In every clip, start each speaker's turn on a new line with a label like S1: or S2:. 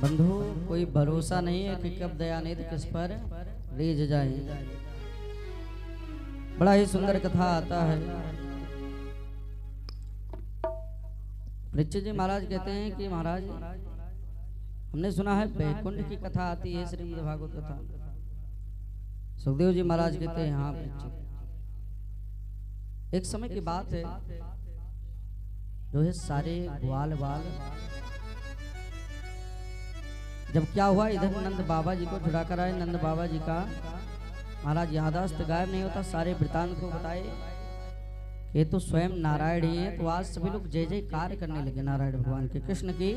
S1: बंधु कोई भरोसा नहीं है कि कब दयानिधि किस पर रीझ जाए। बड़ा ही सुंदर कथा आता है। परीक्षित जी महाराज कहते हैं कि महाराज हमने सुना है बैकुंठ की कथा आती है श्रीमद् भागवत कथा। सुखदेव जी महाराज कहते हैं हाँ परीक्षित, एक समय की बात है जो है सारे ग्वाल बाल, जब क्या हुआ इधर नंद बाबा जी को छुड़ा कर आए। नंद बाबा जी का महाराज यादाश्त गायब नहीं होता। सारे वृतांत को बताए ये तो स्वयं नारायण ही है। तो आज सभी लोग जय जयकार करने लगे नारायण भगवान के, कृष्ण की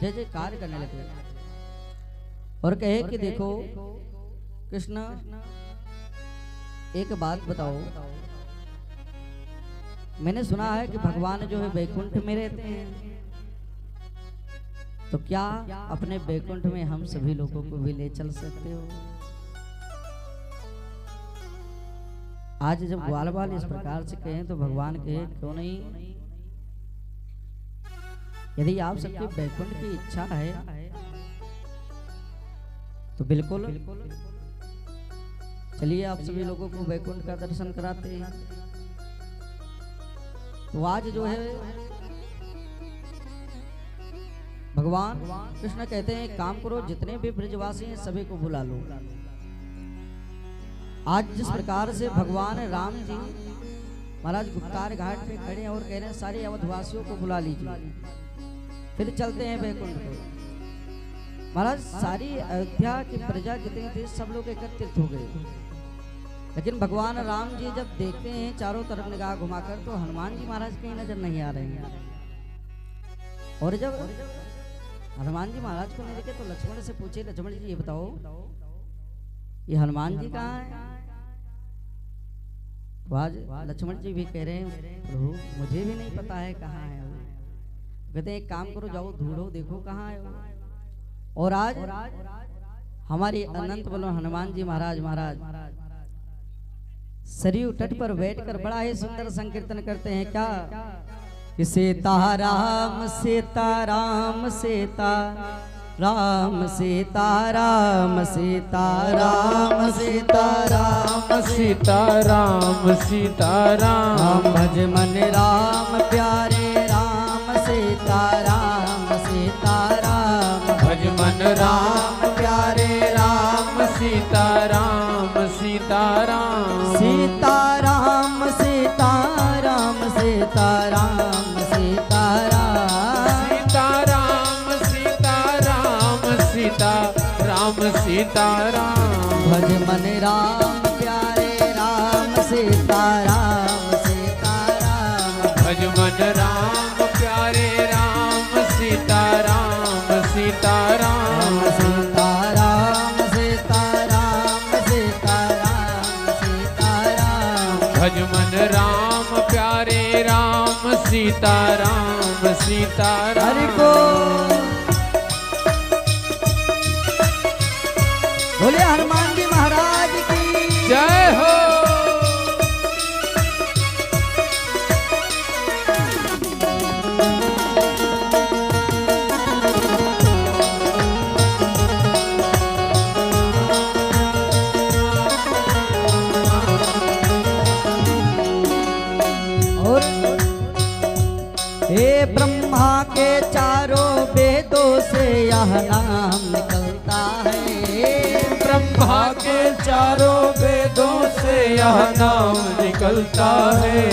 S1: जय जयकार करने लगे और कहे कि देखो कृष्ण एक बात बताओ, मैंने सुना है कि भगवान जो है बैकुंठ में रहते हैं, तो क्या अपने बैकुंठ में हम सभी लोगों को भी ले चल सकते हो? आज जब ग्वाल बाल इस प्रकार से कहें तो भगवान कहे क्यों नहीं, यदि आप सबके बैकुंठ की इच्छा है तो बिल्कुल चलिए आप सभी लोगों को बैकुंठ का दर्शन कराते हैं। तो आज जो है भगवान कृष्ण कहते हैं काम करो, जितने भी ब्रजवासी हैं सभी को बुला लो। आज जिस प्रकार से भगवान राम जी महाराज गुप्तार घाट पे खड़े हैं और कह रहे हैं सारे अवधवासियों को बुला लीजिए, फिर चलते हैं बैकुंठ को। महाराज सारी अयोध्या की प्रजा जितनी थी सब लोग एकत्रित हो गए, लेकिन भगवान राम जी जब देखते हैं चारों तरफ निगाह घुमाकर तो हनुमान जी महाराज कहीं नजर नहीं आ रहे हैं। और जब हनुमान जी महाराज को नहीं देखे तो लक्ष्मण से पूछे, लक्ष्मण जी ये बताओ ये हनुमान जी कहाँ है? तो आज लक्ष्मण जी भी कह रहे हैं प्रभु मुझे भी नहीं पता है कहाँ है वो। कहते हैं एक काम करो जाओ ढूंढो देखो कहाँ है वो। और आज हमारे अनंत बलो हनुमान जी महाराज सरयू तट पर बैठकर बड़ा ही सुंदर संकीर्तन करते हैं। क्या सीता राम सीता राम सीता राम सीता राम सीता राम सीता राम सीता राम सीता राम भज मन राम प्यारे राम सीता राम सीता राम भज मन राम प्यारे राम सीता राम सीता राम सीता राम सीता राम सीता राम सीता राम सीता राम सीता राम सीता राम भज मन राम प्यारे राम सीता राम सीता राम भज मन राम प्यारे राम सीता राम सीता राम सीता राम सीता राम सीता राम सीता राम भज मन राम प्यारे राम सीता राम सीता हरि को बोले हनुमान जी महाराज की जय हो। हे ब्रह्मा के चारों वेदों से यह नाम निकलता है।
S2: ब्रह्मा के चारों वेदों से यह नाम निकलता है।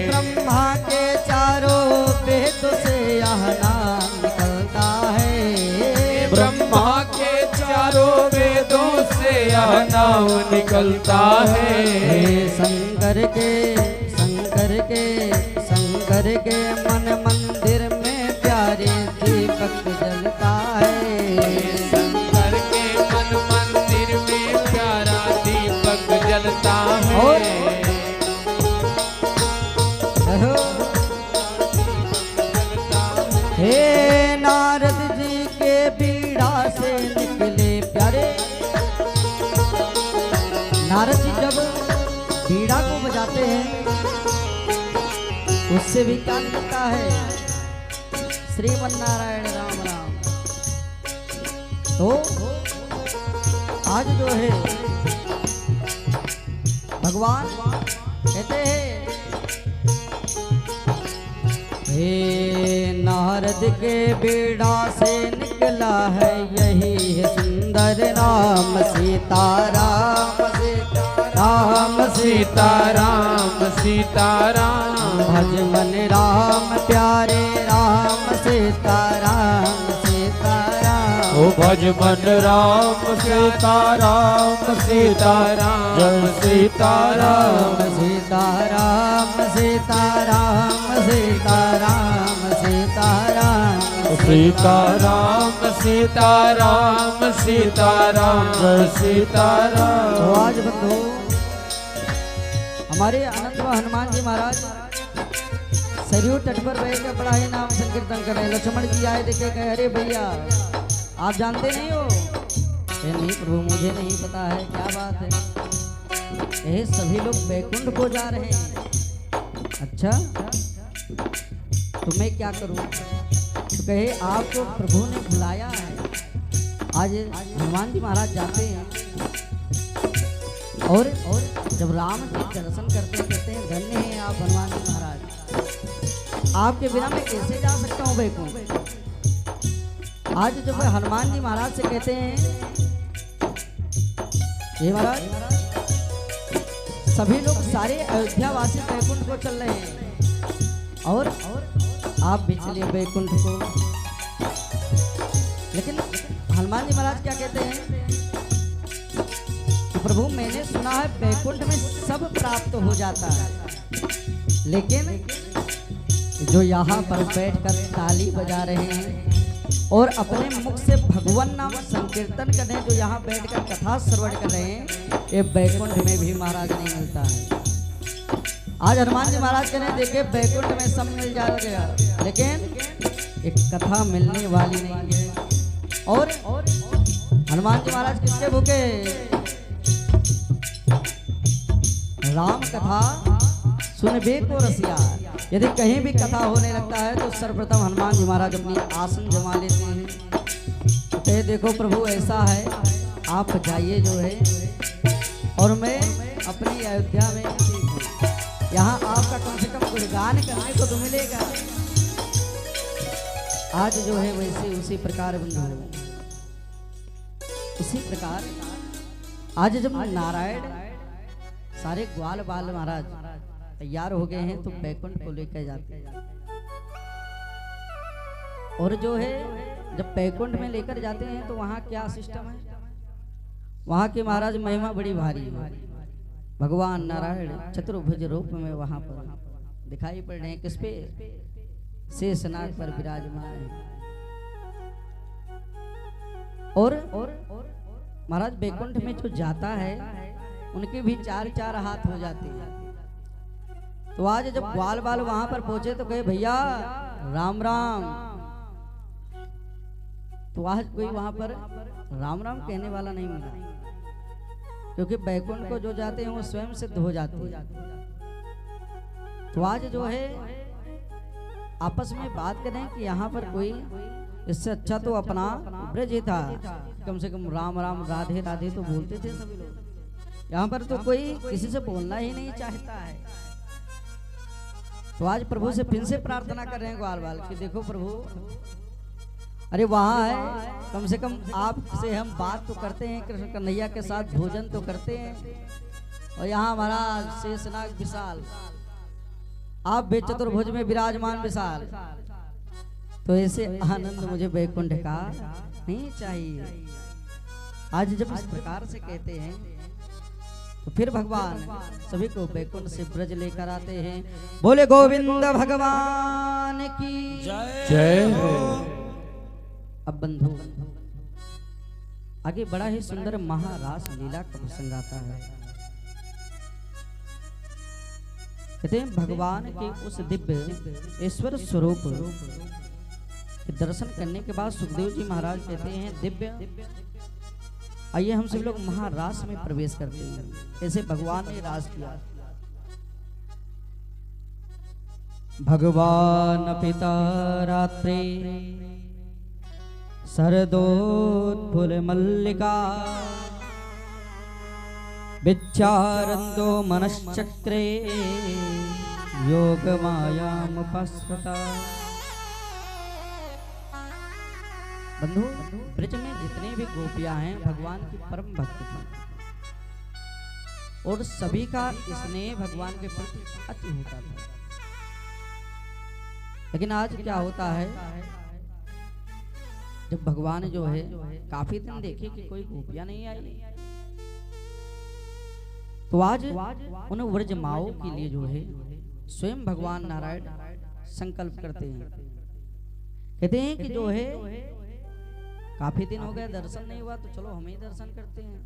S1: ब्रह्मा के चारों वेदों से यह नाम निकलता है।
S2: ब्रह्मा के चारों वेदों से यह नाम निकलता है।
S1: शंकर के मन मंदिर में प्यारे दीपक जलता है।
S2: शंकर के मन मंदिर में प्यारा दीपक जलता है।
S1: हे नारद जी के बीड़ा से निकले प्यारे। नारद जी जब बीड़ा को बजाते हैं उससे भी क्या निकलता है? श्रीमन नारायण राम राम। तो आज जो है भगवान कहते हैं, हे नारद के बेड़ा से निकला है यही है सुंदर नाम सीताराम
S2: राम सीताराम सीताराम
S1: भज मन राम प्यारे राम सीताराम सीताराम
S2: ओ भज मन राम सीताराम सीताराम जय सीताराम
S1: सीताराम सीताराम सीताराम सीताराम
S2: सीताराम सीताराम सीताराम जय सीताराम।
S1: तो आज बंधु हमारे अनंत हनुमान जी महाराज सरयू तट पर बैठ कर बड़ा ही नाम संकीर्तन कर रहे हैं। लक्ष्मण जी आए देखे कहे अरे भैया आप जानते नहीं हो? नहीं प्रभु मुझे नहीं पता है, क्या बात है? ये सभी लोग बैकुंठ को जा रहे हैं। अच्छा तो मैं क्या करूं? तो कहे आपको प्रभु ने बुलाया है। आज हनुमान जी महाराज जाते हैं और जब राम जी दर्शन करते हैं कहते हैं धन्य हैं आप हनुमान जी महाराज, आपके बिना मैं कैसे जा सकता हूँ बैकुंठ? आज जब हनुमान जी महाराज से कहते हैं ये महाराज सभी लोग सारे अयोध्या वासी बैकुंठ को चल रहे हैं और आप भी चलिए बैकुंठ को। लेकिन हनुमान जी महाराज क्या कहते हैं? प्रभु मैंने सुना है बैकुंठ में सब प्राप्त हो जाता है, लेकिन जो यहाँ पर बैठकर ताली बजा रहे हैं और अपने मुख से भगवान नाम संकीर्तन कर रहे हैं, जो यहाँ बैठकर कथा श्रवण कर रहे हैं, ये बैकुंठ में भी महाराज नहीं मिलता है। आज हनुमान जी महाराज कहने देखे बैकुंठ में सब मिल जाएगा, लेकिन एक कथा मिलने वाली नहीं है। और हनुमान जी महाराज किसके भूखे? राम कथा सुनबे को रसिया। यदि कहीं भी कथा होने लगता है तो सर्वप्रथम हनुमान जी महाराज अपनी आसन जमा लेते हैं। तो देखो प्रभु ऐसा है, आप जाइए जो है और मैं अपनी अयोध्या में यहाँ आपका कम से कम गुणगान करने को तो मिलेगा। आज जो है वैसे उसी प्रकार उसी प्रकार आज जब नारायण सारे ग्वाल बाल महाराज तैयार हो गए हैं तो बैकुंठ को लेकर जाते हैं। और जो है जब बैकुंठ में लेकर जाते हैं तो वहाँ क्या सिस्टम है? वहाँ की महाराज महिमा बड़ी भारी है। भगवान नारायण चतुर्भुज रूप में वहाँ पर दिखाई पड़ रहे हैं। किस पे? शेषनाग पर विराजमान है। और महाराज बैकुंठ में जो जाता है उनके भी चार चार हाथ हो जाते हैं। तो आज जब ग्वाल बाल वहां पर पहुंचे तो कहे भैया राम राम। तो आज कोई वहां पर राम राम कहने वाला नहीं मिला, क्योंकि बैकुंठ को जो जाते हैं वो स्वयं सिद्ध हो जाते हैं। तो आज जो है आपस में बात करें कि यहाँ पर कोई इससे अच्छा तो अपना ब्रज ही था, कम से कम राम राम राधे राधे तो बोलते थे सभी लोग। यहाँ पर तो कोई किसी से बोलना ही नहीं चाहता है। तो आज प्रभु से फिर से प्रार्थना कर रहे हैं ग्वाल बाल कि देखो प्रभु, अरे वहाँ है, कम से कम आपसे हम बात तो करते हैं, कृष्ण कन्हैया के साथ भोजन तो करते हैं, और यहाँ हमारा शेषनाग विशाल, आप भी चतुर्भुज में विराजमान विशाल। तो ऐसे आनंद मुझे बैकुंठ का नहीं चाहिए। आज जब इस प्रकार से कहते हैं तो फिर भगवान सभी को बैकुंठ से ब्रज लेकर आते हैं। बोले गोविंद भगवान की
S2: जय।
S1: अब बंधु आगे बड़ा ही सुंदर महारास लीला का प्रसंग आता है। कहते हैं भगवान के उस दिव्य ईश्वर स्वरूप के दर्शन करने के बाद सुखदेव जी महाराज कहते हैं दिव्य, आइए हम सब लोग महारास में प्रवेश करते हैं। ऐसे भगवान ने रास किया। भगवान पिता रात्रे शरदोत्फुल्ल मल्लिका विचारन्तो मनश्चक्रे योगमायामुपस्थिता। बंधु, ब्रज में जितने भी गोपियां हैं भगवान की परम भक्त थी और सभी का स्नेह भगवान के प्रति अति होता था। लेकिन आज क्या होता है, जब भगवान जो है काफी दिन देखे कि कोई गोपियां नहीं आई, तो आज उन व्रजमाओं के लिए जो है स्वयं भगवान नारायण संकल्प करते हैं। कहते हैं कि जो है काफी दिन हो गए दर्शन नहीं हुआ, तो चलो हम ही दर्शन करते हैं।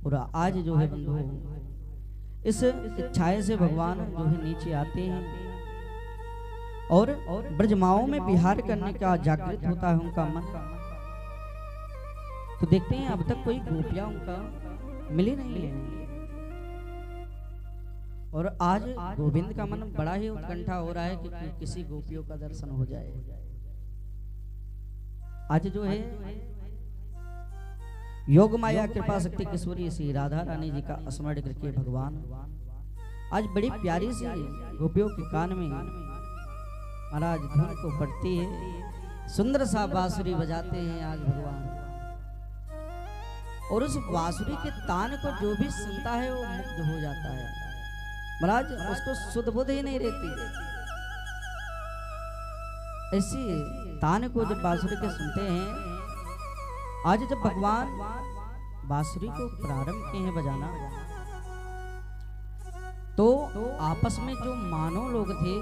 S1: और आज जो है बंधु इस इच्छाएं से भगवान जो है नीचे आते हैं और ब्रजमाओं में विहार करने का जागृत होता है उनका मन। तो देखते हैं अब तक कोई गोपियां उनका मिली नहीं है और आज गोविंद का मन बड़ा ही उत्कंठा हो रहा है कि किसी गोपियों का दर्शन हो जाए। आज जो है योग माया कृपा शक्ति किशोरी श्री राधा रानी जी का स्मरण करके भगवान आज बड़ी प्यारी सी गोपियों के कान में महाराज धुन को पड़ती है, सुंदर सा बांसुरी बजाते हैं आज भगवान। और उस बांसुरी के तान को जो भी सुनता है वो मुग्ध हो जाता है महाराज, उसको सुध बुध ही नहीं रहती। ऐसी तान को जब बांसुरी के सुनते हैं, आज जब भगवान बांसुरी को प्रारंभ किए हैं बजाना, तो आपस में जो मानव लोग थे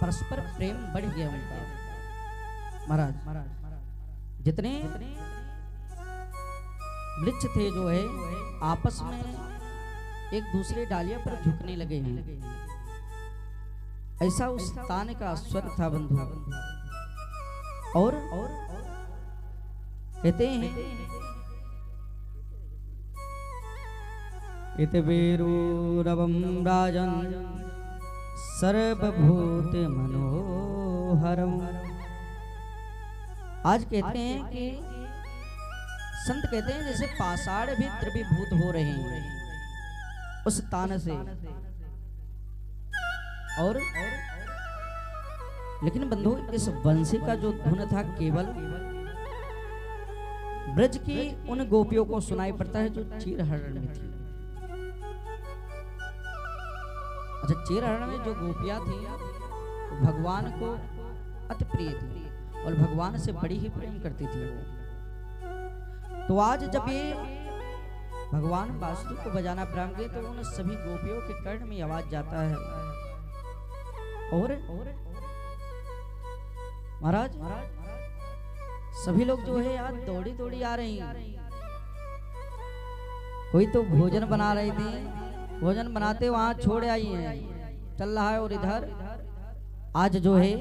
S1: परस्पर प्रेम बढ़ गया उनका। महाराज जितने वृक्ष थे जो है आपस में एक दूसरे डालियां पर झुकने लगे हैं। ऐसा उस तान का स्वर था बंधु। और कहते हैं इतवेरुरवं राजन सर्वभूत मनोहरम। आज कहते हैं कि संत कहते हैं जैसे पाषाण भी द्रवीभूत हो रहे हैं उस तान से। और लेकिन बंधु इस बंसी का जो धुन था केवल ब्रज की उन गोपियों को सुनाई पड़ता है जो चीरहरण में थी। अच्छा, चीरहरण में जो गोपियां थी भगवान को अति प्रिय थी और भगवान से बड़ी ही प्रेम करती थी। तो आज जब ये भगवान बांसुरी को बजाना प्रारंभ किए तो उन सभी गोपियों के कर्ण में आवाज जाता है। और महाराज सभी लोग जो है आज दौड़ी दौड़ी आ रही हैं। कोई तो भोजन बना रही थी, भोजन बनाते वहां छोड़ आई हैं, चल रहा है। और इधर आज जो है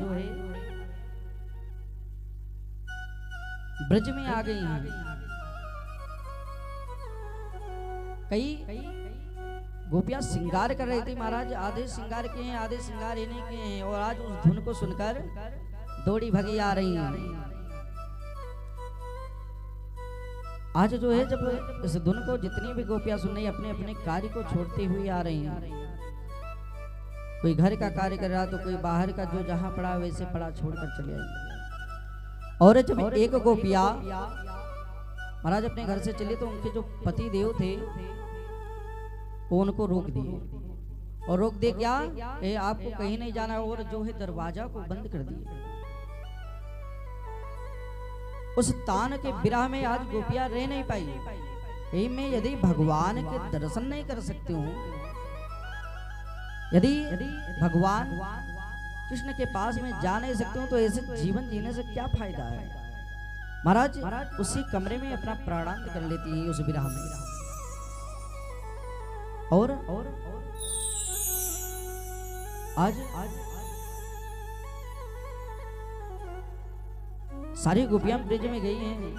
S1: ब्रज में आ गई हैं। कई गोपियां श्रृंगार कर रही थी महाराज, आधे श्रृंगार किए हैं आधे श्रृंगार ही नहीं किए हैं। और आज उस धुन को सुनकर दौड़ी भगी आ रही हैं। आज जो है जब इस धुन को जितनी भी गोपियां सुन रही अपने अपने कार्य को छोड़ते हुए आ रही हैं। कोई घर का कार्य कर रहा तो कोई बाहर का, जो जहां पड़ा वैसे पड़ा छोड़कर चले आई। और जब एक गोपिया महाराज अपने घर से चली तो उनके जो पति देव थे वो उनको रोक दिए। और रोक दे क्या, आपको कहीं नहीं जाना। और जो है दरवाजा को बंद कर दिए। उस तान के विरह में आज गोपियां रह नहीं पाई। यही में यदि भगवान के दर्शन नहीं कर सकती हूँ, यदि भगवान कृष्ण के पास में जा नहीं सकती हूँ, तो ऐसे जीवन जीने से क्या फायदा है। महाराज उसी कमरे में अपना प्राणांत कर लेती है उस विरह में। और आज सारी गोपियां ब्रज में गई हैं।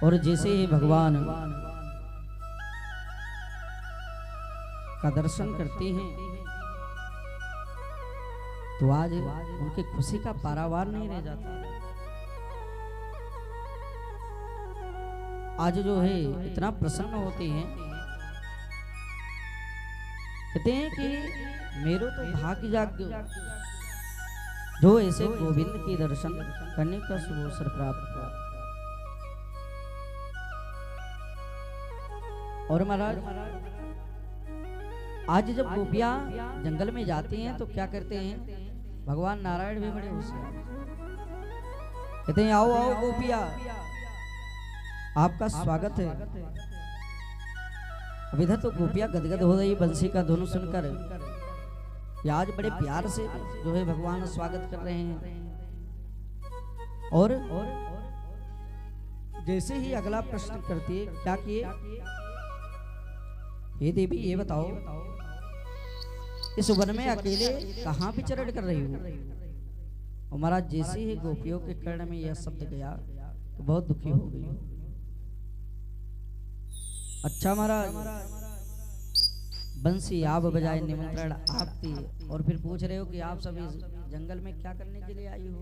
S1: और जैसे ही भगवान का दर्शन करती हैं तो आज उनकी खुशी का पारावार नहीं रह जाता। आज जो है इतना प्रसन्न होते हैं, कहते हैं कि मेरो तो भाग्य जाग जो ऐसे गोविंद के दर्शन करने का शुभ अवसर प्राप्त हुआ। और महाराज आज जब गोपियां जंगल में जाती हैं तो क्या करते हैं, भगवान नारायण भी बड़े होशियार कहते हैं, आओ आओ गोपियां, आपका स्वागत है। अब इधर तो गोपियां गदगद हो रही बंसी का धुन सुनकर, ये आज बड़े प्यार से जो है भगवान स्वागत कर रहे हैं। और जैसे ही अगला प्रश्न करती है, क्या किए, हे देवी ये बताओ इस वन में अकेले कहां विचरण कर रही हूँ। और महाराज जैसे ही गोपियों के कर्ण में यह शब्द गया तो बहुत दुखी हो गई। अच्छा महाराज, बंसी आप बजाए, निमंत्रण आप दिए, और फिर पूछ रहे हो कि आप सब इस जंगल में क्या करने के लिए आई हो।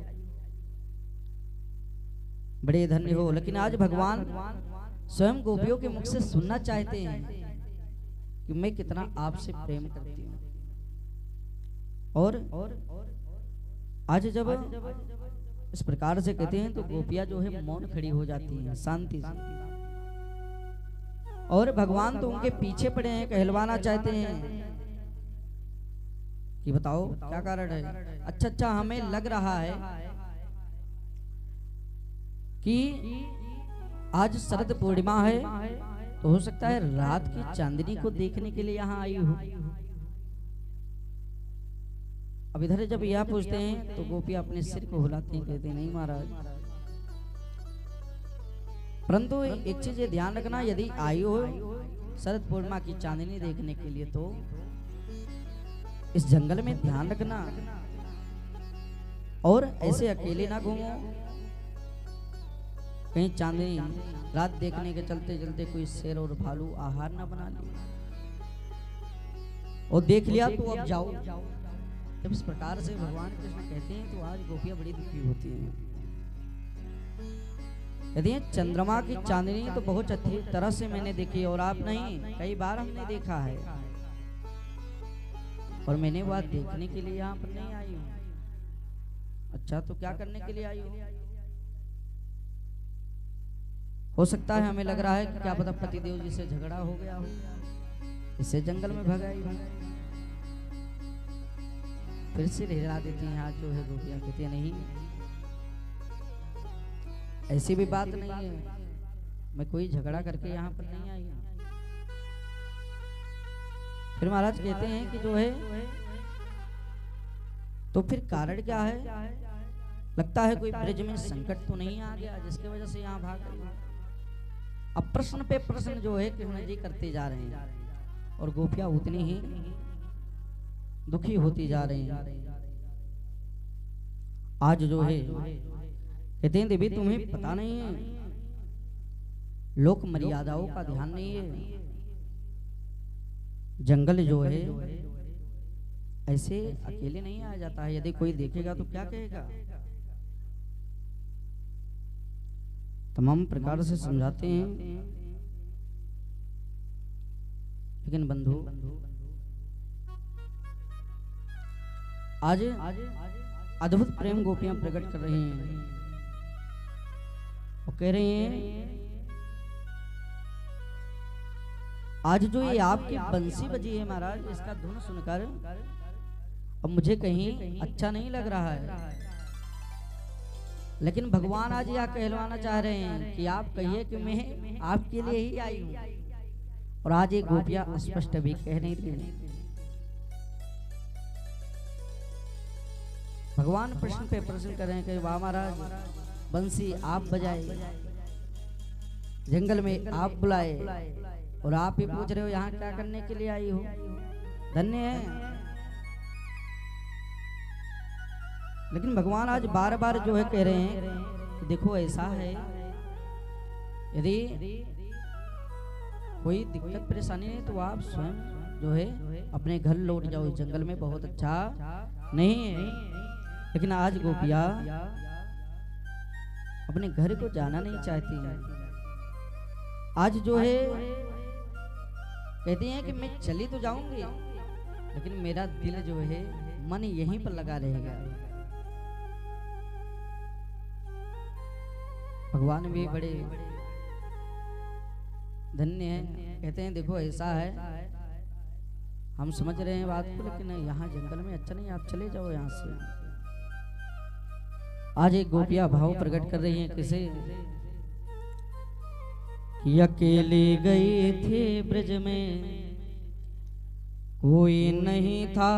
S1: बड़े धन्य हो। लेकिन आज भगवान स्वयं गोपियों के मुख से सुनना चाहते हैं कि मैं कितना आपसे प्रेम करती हूँ। और आज जब इस प्रकार से कहते हैं तो गोपियां जो है मौन खड़ी हो जाती हैं शांति से। और भगवान तो उनके पीछे पड़े हैं, कहलवाना चाहते हैं कि बताओ क्या कारण है। अच्छा अच्छा, हमें लग रहा है कि आज शरद पूर्णिमा है, तो हो सकता है रात की चांदनी को देखने के लिए यहाँ आई हो। अब इधर जब यह पूछते हैं तो गोपियां अपने सिर को हिलाती हैं, कहते नहीं महाराज, परंतु एक चीज ये ध्यान रखना, यदि आई हो शरद पूर्णिमा की चांदनी देखने के लिए तो इस जंगल में ध्यान रखना और ऐसे अकेले ना घूमो। कहीं चांदनी रात देखने के चलते चलते कोई शेर और भालू आहार ना बना लिया, और देख लिया तो अब जाओ। जब इस प्रकार से भगवान कृष्ण कहते हैं तो आज गोपियां बड़ी दुखी होती हैं। यदि चंद्रमा की चांदनी तो बहुत अच्छी तरह से मैंने देखी, और आप नहीं, कई बार हमने देखा है, और मैंने बात देखने के लिए यहाँ पर नहीं आई हूँ। अच्छा, तो क्या करने के लिए आई हो सकता है हमें लग रहा है कि क्या पता पतिदेव जी से झगड़ा हो गया हो, इसे जंगल में भगाई हो। फिर से हिला देती हैं हाथ जो है गोपियां, कहती है नहीं, ऐसी भी बात नहीं है, मैं कोई झगड़ा करके यहाँ पर नहीं आई हूँ। फिर महाराज कहते हैं कि जो है तो फिर कारण क्या है, लगता है कोई ब्रज में संकट तो नहीं आ गया जिसकी वजह से यहाँ भाग रही है। अब प्रश्न पे प्रश्न जो है कृष्ण जी करते जा रहे हैं, और गोपियां उतनी ही दुखी होती जा रही हैं। आज जो है कहते हैं देवी तुम्हें पता नहीं है, लोक मर्यादाओं का ध्यान नहीं है। जंगल जो है ऐसे अकेले नहीं आया जाता है, यदि कोई देखेगा तो क्या कहेगा। तमाम प्रकार से समझाते हैं, लेकिन बंधु आज अद्भुत प्रेम गोपियां प्रकट कर रही हैं, वो कह रही हैं आज जो ये आपकी बंसी बजी है महाराज, इसका धुन सुनकर अब मुझे कहीं अच्छा नहीं लग रहा है। लेकिन भगवान आज यह कहलवाना चाह रहे हैं कि आप कहिए कि मैं आपके लिए ही आई हूं। और आज ये गोपियां स्पष्ट भी कह नहीं रही। भगवान प्रश्न पे प्रश्न कर रहे हैं कि वाह महाराज, बंसी आप बजाए, जंगल में आप बुलाए, और आप ही पूछ रहे हो यहाँ क्या करने के लिए आई हो। धन्य है। लेकिन भगवान आज बार बार जो है कह रहे हैं कि देखो ऐसा है, यदि कोई दिक्कत परेशानी नहीं तो आप स्वयं जो है अपने घर लौट जाओ। जंगल में बहुत अच्छा नहीं है, लेकिन आज गोपिया अपने घर को जाना नहीं चाहती है। आज जो है कहती हैं कि मैं चली तो जाऊंगी, लेकिन मेरा दिल जो है मन यहीं पर लगा रहेगा। भगवान भी बड़े धन्य हैं। कहते हैं देखो ऐसा है, हम समझ रहे हैं बात को, लेकिन यहाँ जंगल में अच्छा नहीं, आप चले जाओ यहाँ से। आज एक गोपिया भाव प्रकट कर रही हैं किसे कि अकेले गए थे ब्रज में, कोई नहीं था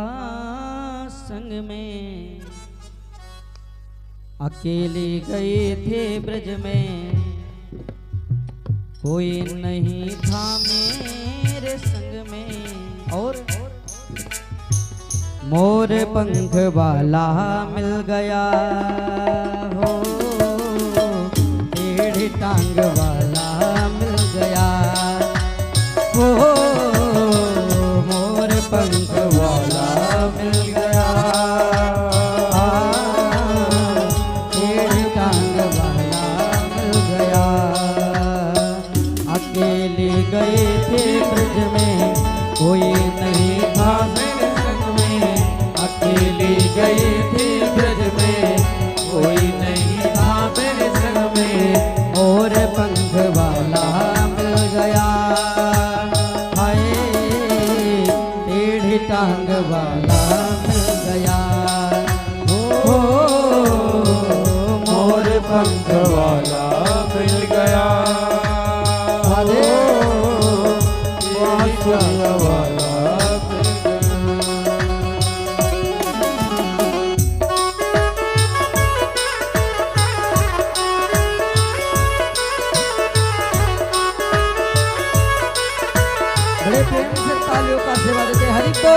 S1: संग में। अकेले गए थे ब्रज में, कोई नहीं था मेरे संग में। और मोर पंख वाला मिल गया हो, टेढ़ी टांग वाला मिल गया हो, मोर पंख वाला मिल गया, टेढ़ी टांग वाला मिल गया। अकेले गए थे ब्रज में, कोई नहीं था मेरे संग में। अकेले गए थे ब्रज में, कोई नहीं था मेरे संग में। और पंख वाला मिल गया, हाय टेढ़ी टांग वाला मिल गया हो, मोर पंख वाला मिल गया। अरे वाला बड़े प्रेम से तालियों का सेवा देते हरि को।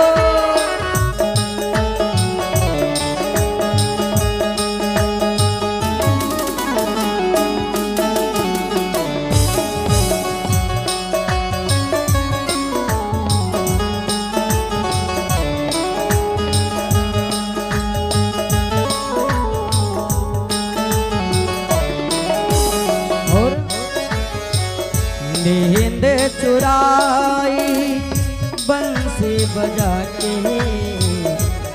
S1: नींद चुराई बंसी बजा के,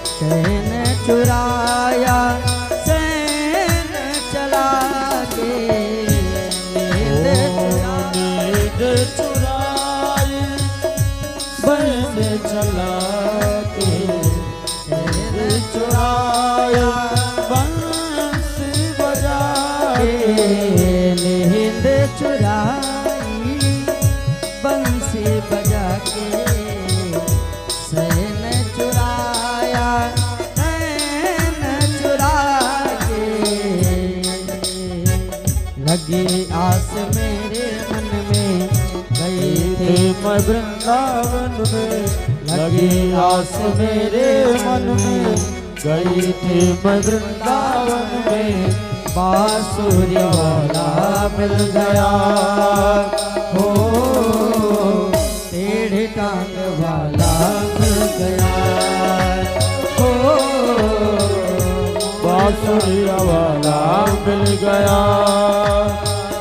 S1: चैन चुराया चैन चला के। नींद चुराई बंसी चला के, चैन चुराया बंसी बजा के। नींद चुराई बंसी बजा के, सैन चुराया नैन चुरा के। लगी आस मेरे मन में, गई थी मैं वृंदावन में। लगी आस मेरे मन में, गई थी मैं वृंदावन में। बांसुरी वाला मिल गया हो, टेढ़ी टांग वाला मिल गया हो, बांसुरी वाला मिल गया।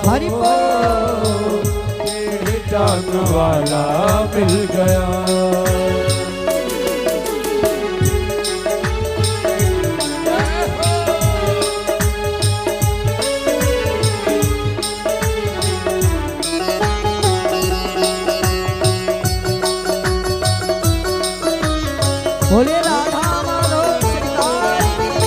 S1: हरि बोल, टेढ़ी टांग वाला मिल गया। बोले राधा माधव सीताराम की।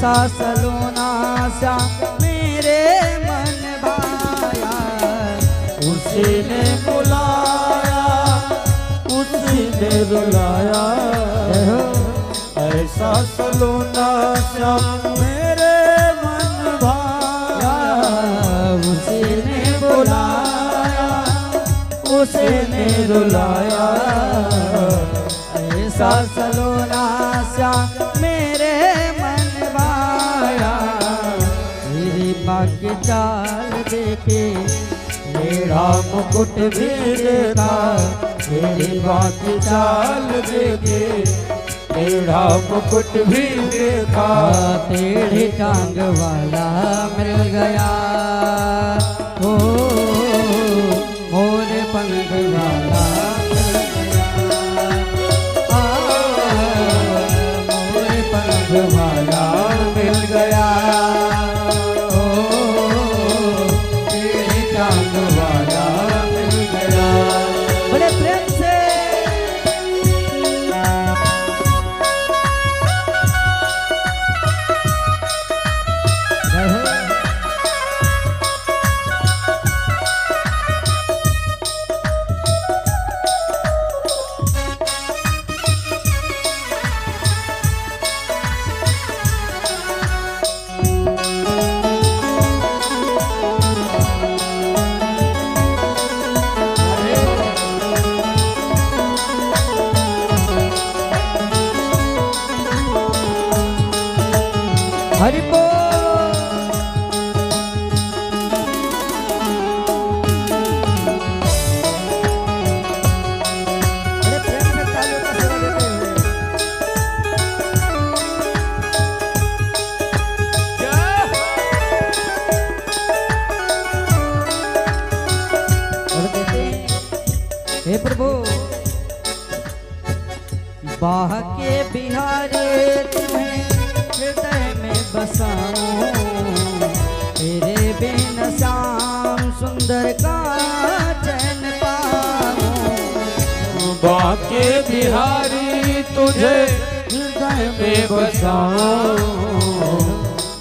S1: ऐसा सलोना श्याम मेरे मन भाया,
S3: उसी ने बुलाया उसी ने रुलाया, ऐसा सलोना श्याम मेरे मन भाया,
S1: उसी ने बुलाया
S3: उसी ने रुलाया,
S1: ऐसा सलोना श्याम मेरे मन भाया, मेरी बाकी चाल देखे
S3: मेरा मुकुट भी देखा, मेरी बाकी चाल देखे मेरा मुकुट भी देखा,
S1: टेढ़ी टांग वाला मिल गया, ओ मोर पंख वाला मिल गया, मोर पंख वाला मिल गया, ओ टेढ़ी टांग वाला मिल गया। बड़े प्रेम से जय हो। हरि बोल। बड़े प्रेम से तालियों का सेवा देते हुए और कहते हैं, हे प्रभु बाह के बिहारे तुम्हें हृदय में बसाऊं, तेरे बिन श्याम सुंदर का चैन पाऊं,
S3: बाके बिहारी तुझे हृदय में बसाऊं,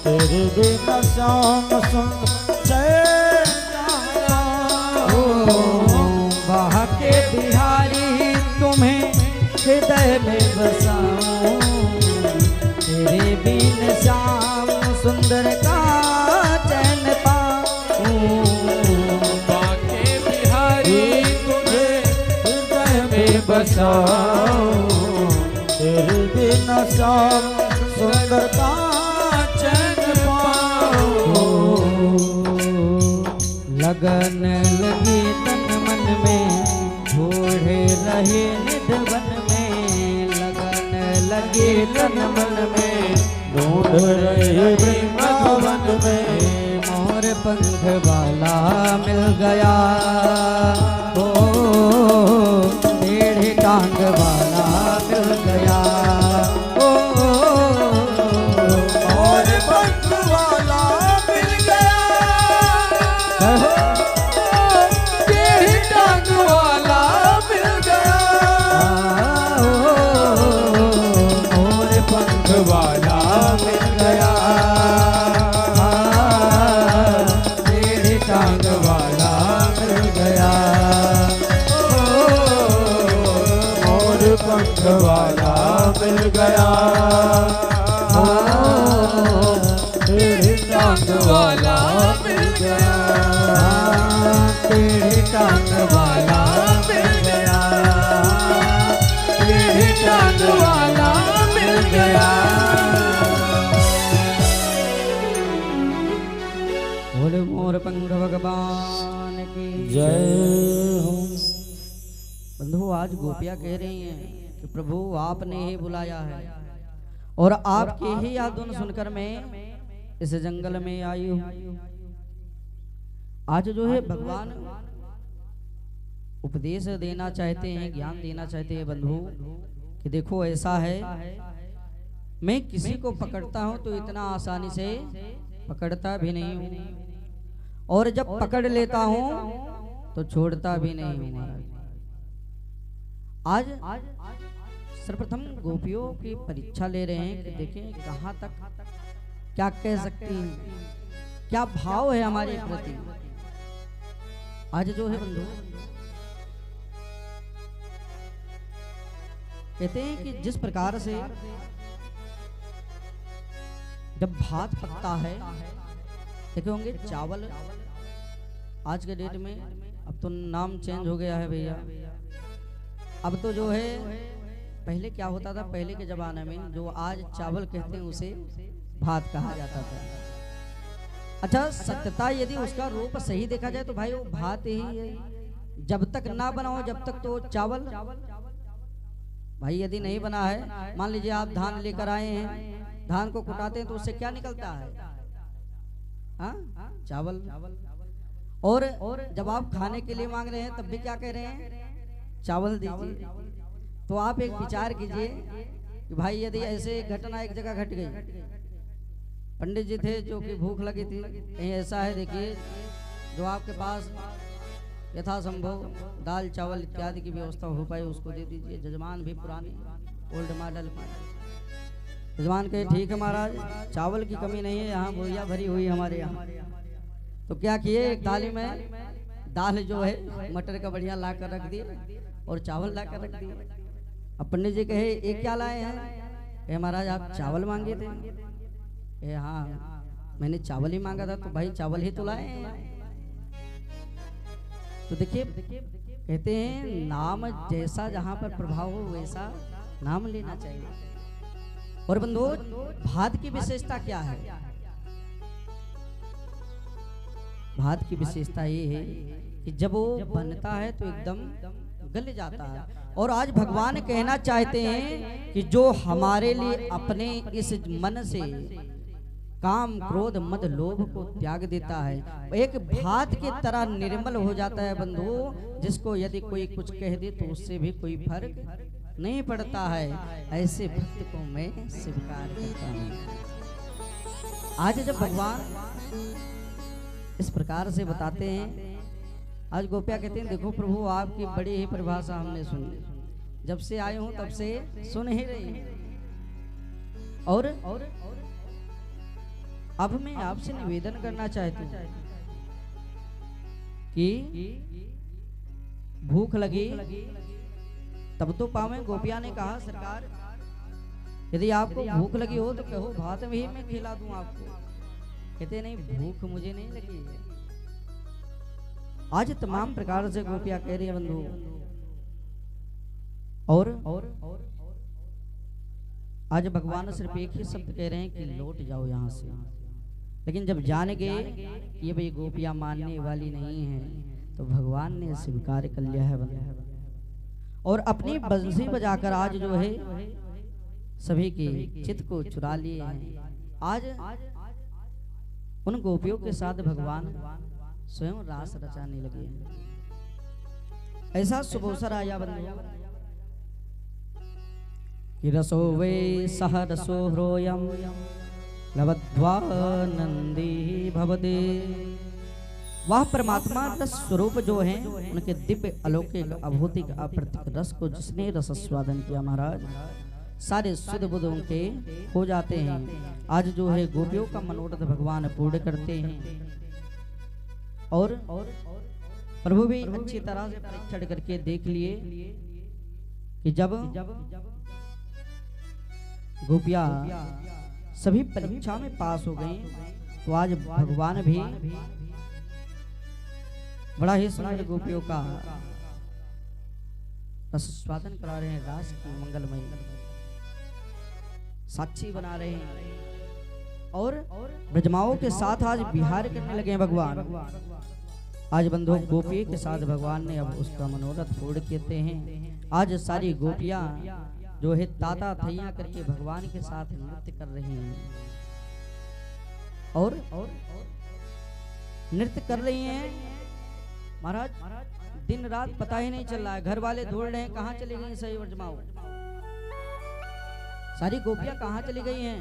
S3: तेरे बिना श्याम सुन चैन
S1: बाह के बिहारी तुम्हें हृदय में बसाऊं, तेरे बिन श्याम सुंदर का चैन पाऊं,
S3: बाके बिहारी तुझे हृदय में बसाऊं, तेरे बिना श्याम सुंदर का चैन पाऊं।
S1: लगन लगी तन मन में ढूंढे रहे निधवन में, लगन लगी तन मन में
S3: ढूंढ रहे मधुवन में,
S1: मोर पंख वाला मिल गया, ओ टेढ़ी टांग वाला मिल गया, ओ
S3: और पंख वाला मिल गया, टेढ़ी टांग वाला मिल गया,
S1: मोर पंख
S3: वाला मिल गया,
S1: टेढ़ी टांग वाला मिल गया,
S3: और पंख वाला मिल गया, टेढ़ी टांग वाला मिल गया,
S1: टेढ़ी टांग वाला मिल गया,
S3: टेढ़ी टांग वाला मिल गया।
S1: बोले मोर पंख भगवान की
S3: जय हो।
S1: बंधु आज गोपियां कह रही हैं कि प्रभु आपने ही बुलाया है और आपकी ही याद धुन सुनकर मैं इस जंगल में आई हूं। आज जो है भगवान उपदेश देना चाहते हैं, ज्ञान देना चाहते हैं बंधु कि देखो ऐसा है, मैं किसी को पकड़ता हूं तो इतना आसानी से पकड़ता भी नहीं हूं, और जब पकड़ लेता हूं तो छोड़ता भी नहीं हूं। आज सर्वप्रथम गोपियों की परीक्षा ले रहे हैं कि देखें कहां तक क्या कह सकती हैं, क्या भाव है हमारे प्रति। आज जो है बंधु, कहते हैं कि जिस प्रकार से जब भात पकता है, देखे होंगे चावल आज के डेट में, अब तो नाम चेंज हो गया है भैया। अब तो जो है, पहले क्या होता था, पहले के जमाने में जो आज चावल कहते हैं उसे भात कहा जाता था। अच्छा, सत्यता यदि उसका रूप सही देखा जाए तो भाई वो भात ही है। जब तक ना बनाओ जब तक तो चावल। भाई यदि नहीं बना है, मान लीजिए आप धान लेकर आए हैं, धान को कुटाते हैं तो उससे क्या निकलता है? हाँ, चावल। और जब आप खाने के लिए मांग रहे हैं तब भी क्या कह रहे हैं? चावल दीजिए। तो आप एक विचार कीजिए कि भाई यदि ऐसे घटना एक जगह घट गई, पंडित जी थे जो कि भूख लगी थी, कहीं ऐसा है देखिए जो आपके पास यथासंभव दाल चावल इत्यादि की व्यवस्था हो पाए उसको दे दीजिए। जजमान भी पुराने ओल्ड मॉडल, जजमान कहे ठीक है महाराज, चावल की कमी नहीं है, यहाँ बोरिया भरी हुई हमारे यहाँ। तो क्या किए, एक थाली में दाल जो है मटर का बढ़िया ला कर रख दिए और चावल ला कर रख दिए। अब पंडित जी कहे ये क्या लाए हैं? महाराज आप चावल मांगे थे। हाँ, मैंने चावल ही मांगा था। तो भाई चावल ही तो लाए हैं। तो देखिए, कहते हैं नाम जैसा जहां पर प्रभाव हो वैसा नाम लेना चाहिए। और बंधु, भात की विशेषता क्या है? भात की विशेषता ये है कि जब वो बनता है तो एकदम गल जाता है। और आज भगवान कहना चाहते हैं कि जो हमारे लिए अपने इस मन से काम क्रोध मद लोभ को त्याग देता है, एक भात की तरह निर्मल हो जाता है बंधु, जिसको यदि कोई कुछ कह दे तो उससे भी कोई फर्क नहीं पड़ता है। ऐसे भक्त को मैं स्वीकार करता हूँ। आज जब भगवान इस प्रकार से बताते हैं, आज गोपिया कहते हैं देखो प्रभु आपकी बड़ी ही परिभाषा हमने सुनी, जब से आए हूं तब से सुन ही रही है। और अब मैं आपसे निवेदन करना चाहती हूँ कि भूख लगी तब तो पावे। गोपिया ने कहा सरकार यदि आपको भूख लगी हो तो कहो, भात में ही मैं खिला दूं आपको। कहते नहीं, भूख मुझे नहीं लगी है। आज तमाम प्रकार से गोपिया कह रही है बंधु। और आज भगवान सिर्फ एक ही शब्द कह रहे हैं कि लौट जाओ यहाँ से। लेकिन जब जानेंगे ये भाई गोपियां मानने वाली नहीं है तो भगवान ने स्वीकार कर लिया है बंधु। और अपनी बंसी बजाकर आज जो है सभी के चित्त को चुरा लिए हैं। आज उन गोपियों के साथ भगवान स्वयं रास रचाने लगे हैं। ऐसा शुभ अवसर आया बंधु कि रसो वे सह रसो ह्रोयम लब्ध्वा नंदी भवदे। वह परमात्मा रस स्वरूप जो है उनके दिव्य अलौकिक अभौतिक अप्रतिक रस को जिसने रस स्वादन किया महाराज, सारे सुध बुध उनके हो जाते हैं। आज जो है गोपियों का मनोरथ भगवान पूर्ण करते हैं। और प्रभु भी अच्छी तरह से परीक्षण करके देख लिए कि जब गोपियां सभी परीक्षा में पास हो गई तो आज भगवान भी बड़ा ही सुंदर गोपियों का रस स्वादन करा रहे हैं। रास की मंगलमय साक्षी बना रहे हैं और ब्रजमाओं के साथ आज विहार करने लगे हैं भगवान। आज बंधु गोपी के साथ भगवान ने अब उसका मनोरथ पूर्ण कहते हैं। आज सारी गोपियां जो है ताता थैया करके भगवान के साथ नृत्य कर रही हैं और नृत्य कर रही हैं महाराज। दिन रात पता ही नहीं चल रहा है। घर वाले ढूंढ रहे हैं कहाँ चली गई सही ब्रजमाओं, सारी गोपियां कहाँ चली गई हैं।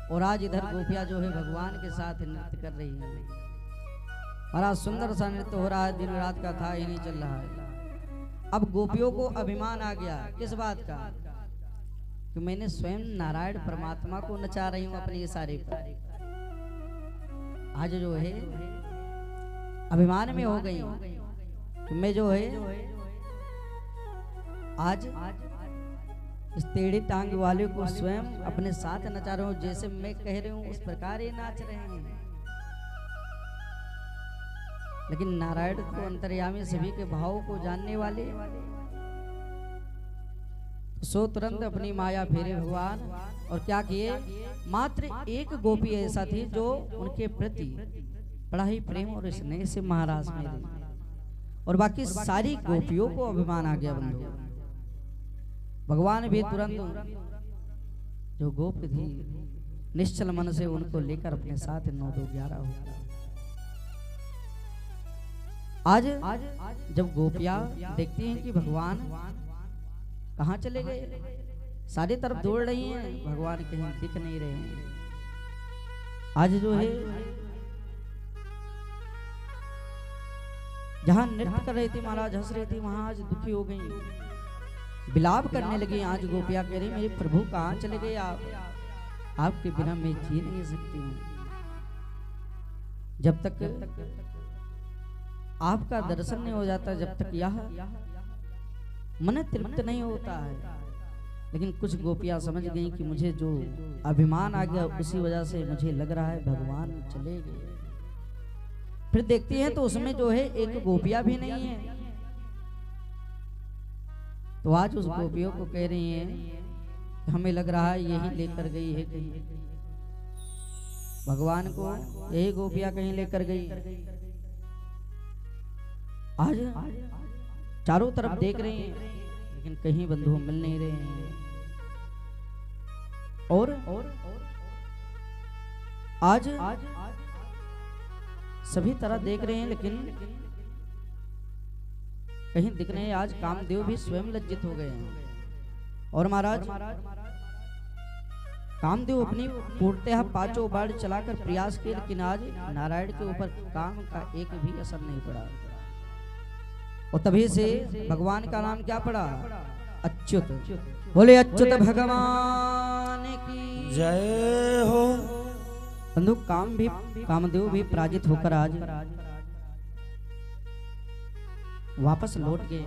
S1: और आज इधर गोपियां जो है भगवान के साथ नृत्य कर रही हैं। बड़ा सुंदर सा नृत्य हो रहा है, दिन रात का था ही नहीं चल रहा है। अब गोपियों को अभिमान आ गया किस बात का कि मैंने स्वयं नारायण परमात्मा को नचा रही हूं अपने इशारे पर। आज जो है अभिमान में हो गई कि मैं जो है आज इस टेढ़ी टांग वाले को स्वयं अपने साथ नचा रहा हूं, जैसे मैं कह रही हूं उस प्रकार ही नाच रहे हैं। लेकिन नारायण तो अंतर्यामी, सभी के भाव को जानने वाले, सो तुरंत अपनी माया फेरे भगवान और क्या किए, मात्र एक गोपी ऐसा थी जो उनके प्रति बड़ा ही प्रेम और स्नेह से महाराज में थी, और बाकी सारी गोपियों को अभिमान आ गया। बंधु भगवान भी तुरंत जो गोपी थी निश्चल मन से उनको लेकर अपने साथ 9-2-11 हो गया। आज जब गोपियां देखती हैं कि भगवान कहाँ चले गए, सारी तरफ दौड़ रही हैं, भगवान कहीं दिख नहीं रहे हैं। आज जो है जहां नृत्य कर रही थी महाराज, हंस रही थी, वहां आज दुखी हो गई, विलाप करने लगी। आज गोपियां कह रही मेरे प्रभु कहाँ चले गए आप, आपके बिना मैं जी नहीं सकती हूँ। जब तक आपका दर्शन नहीं हो जाता, जब तक यह मन तृप्त नहीं होता है। लेकिन कुछ गोपियां समझ गई कि मुझे जो अभिमान आ गया उसी वजह से मुझे लग रहा है भगवान चले गए। फिर देखती हैं तो उसमें जो है एक गोपियां भी नहीं है। तो आज उस गोपियों को कह रही हैं कि हमें लग रहा है यही लेकर गई है कहीं, भगवान को यही गोपियां कहीं लेकर गई। आज चारों तरफ देख रहे हैं लेकिन कहीं बंधु मिल नहीं रहे हैं। और आज सभी तरह देख रहे हैं लेकिन कहीं दिख रहे हैं। आज कामदेव भी स्वयं लज्जित हो गए हैं। और महाराज कामदेव अपनी पूर्णतः पांचों बार चलाकर प्रयास किए, लेकिन आज नारायण के ऊपर काम का एक भी असर नहीं पड़ा। और तभी से भगवान का नाम क्या पड़ा, अच्युत। बोले अच्युत भगवान की
S3: जय हो।
S1: बंधु कामदेव भी पराजित होकर आज वापस लौट गए।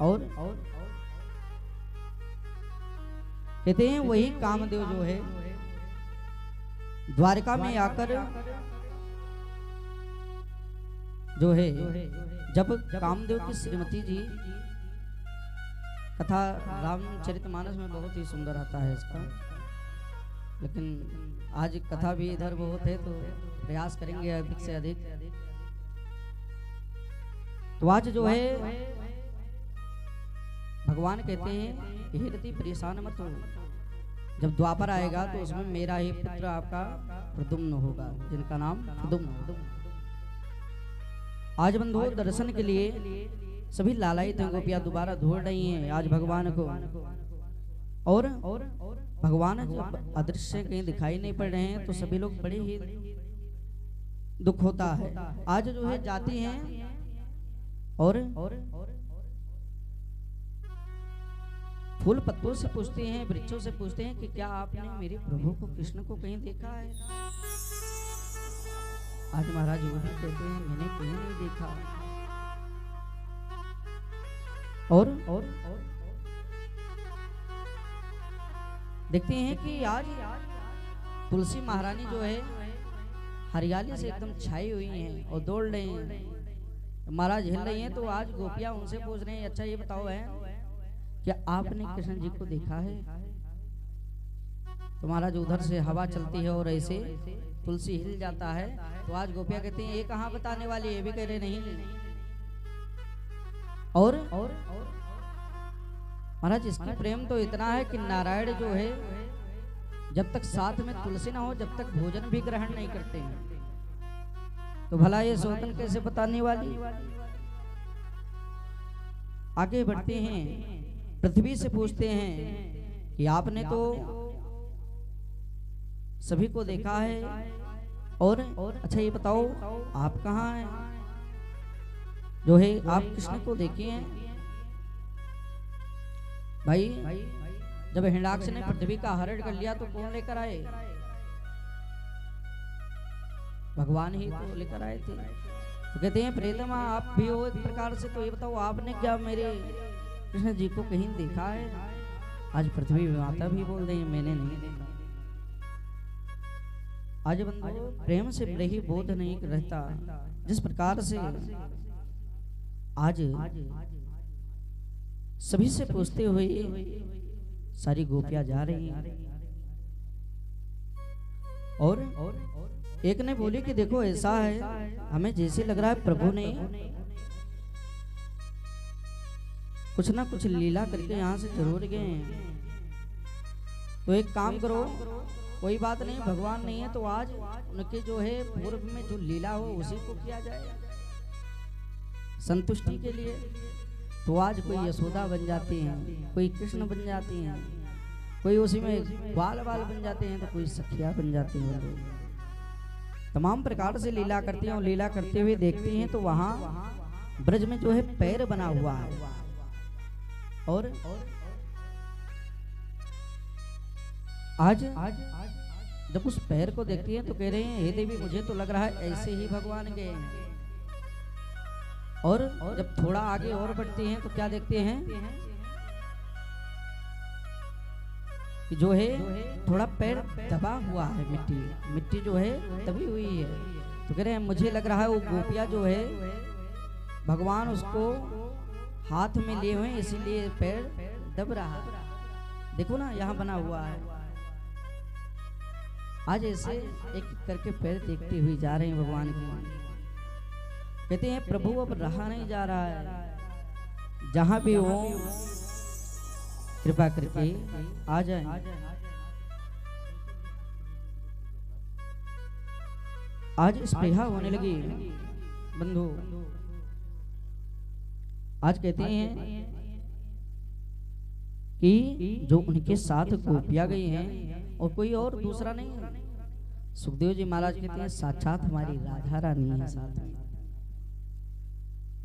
S1: और कहते हैं वही कामदेव जो है द्वारका में आकर जो है, जब कामदेव की श्रीमती जी, कथा रामचरितमानस में बहुत ही सुंदर आता है इसका, लेकिन आज कथा भी इधर बहुत है तो प्रयास करेंगे अधिक से अधिक। तो आज जो है भगवान कहते हैं कि हे रति परेशान मत हो, जब द्वापर आएगा तो उसमें मेरा ही पुत्र आपका प्रद्युम्न होगा, जिनका नाम प्रद्युम्न। आज बंधु दर्शन के लिए सभी लालायित गोपियां दोबारा दौड़ रही हैं आज भगवान को। और भगवान जब अदृश्य कहीं दिखाई नहीं पड़ रहे हैं तो सभी लोग बड़े ही दुख होता है। आज जो है जाती हैं और फूल पत्तों से पूछते हैं, वृक्षों से पूछते हैं कि क्या आपने मेरे प्रभु को, कृष्ण को कहीं देखा है। आज महाराज वो भी कहते हैं मैंने कहीं नहीं देखा। और देखते हैं कि आज तुलसी महारानी जो है हरियाली से एकदम छाई हुई हैं और दौड़ रही हैं, महाराज हिल रही हैं। तो आज गोपियां उनसे पूछ रहे हैं अच्छा ये बताओ है क्या आपने कृष्ण जी को देखा है। तो महाराज उधर से हवा चलती है और ऐसे तुलसी हिल जाता है। तो आज गोपियां कहती हैं ये कहाँ बताने वाली है, ये भी कह रहे नहीं। और महाराज इसकी प्रेम तो इतना है कि नारायण जो है जब तक साथ में तुलसी ना हो जब तक भोजन भी ग्रहण नहीं करते हैं। तो भला ये सौतन कैसे बताने वाली। आगे बढ़ते हैं, पृथ्वी से पूछते हैं कि आपने तो सभी को देखा है और अच्छा ये बताओ आप कहाँ हैं, जो है आप कृष्ण को देखे हैं। भाई जब हिरण्याक्ष ने पृथ्वी का हरण कर लिया तो कौन लेकर आए? भगवान ही तो लेकर आए थे। तो कहते हैं प्रियतमा आप भी हो एक प्रकार से, तो ये बताओ आपने क्या मेरे कृष्ण जी को कहीं देखा है? आज पृथ्वी माता भी बोल रही है मैंने नहीं देखा। आज बंधु प्रेम से बड़े ही बोध नहीं रहता। जिस प्रकार से आज सभी से पूछते हुए सारी गोपियां जा रही हैं और एक ने बोली कि देखो ऐसा है, हमें जैसे लग रहा है प्रभु ने कुछ ना कुछ लीला करके यहाँ से जरूर गए हैं। तो एक काम करो, कोई बात नहीं, भगवान नहीं है तो आज उनके जो है पूर्व में जो लीला हो उसी को किया जाए संतुष्टि के लिए। तो आज कोई यशोदा बन जाती हैं, कोई कृष्ण बन जाती हैं, कोई उसी में बाल बाल बन जाते हैं, तो कोई सखिया बन जाती हैं। तमाम प्रकार से लीला करती हैं और लीला करते हुए देखती हैं तो वहां ब्रज में जो है पैर बना हुआ है और आज जब उस पैर को देखती हैं तो कह रहे हैं हे देवी मुझे तो लग रहा है ऐसे ही भगवान गए हैं। और जब थोड़ा आगे और बढ़ती हैं तो क्या देखते हैं कि जो है थोड़ा पैर दबा हुआ है, मिट्टी जो है दबी हुई है। तो कह रहे हैं मुझे लग रहा है वो गोपिया जो है भगवान उसको हाथ में लिए हुए इसीलिए पैर दब रहा है। देखो ना यहाँ बना हुआ है। आज ऐसे एक करके पैर देखते हुए जा रहे हैं भगवान की। कहते हैं प्रभु अब रहा नहीं जा रहा है, जहां भी हो कृपा करके आ जाए। आज स्पृहा होने लगी बंधु। आज कहते हैं कि जो उनके साथ गोपियां गई हैं और कोई और दूसरा नहीं, सुखदेव जी महाराज कहते हैं साक्षात हमारी राधा रानी है साथ में।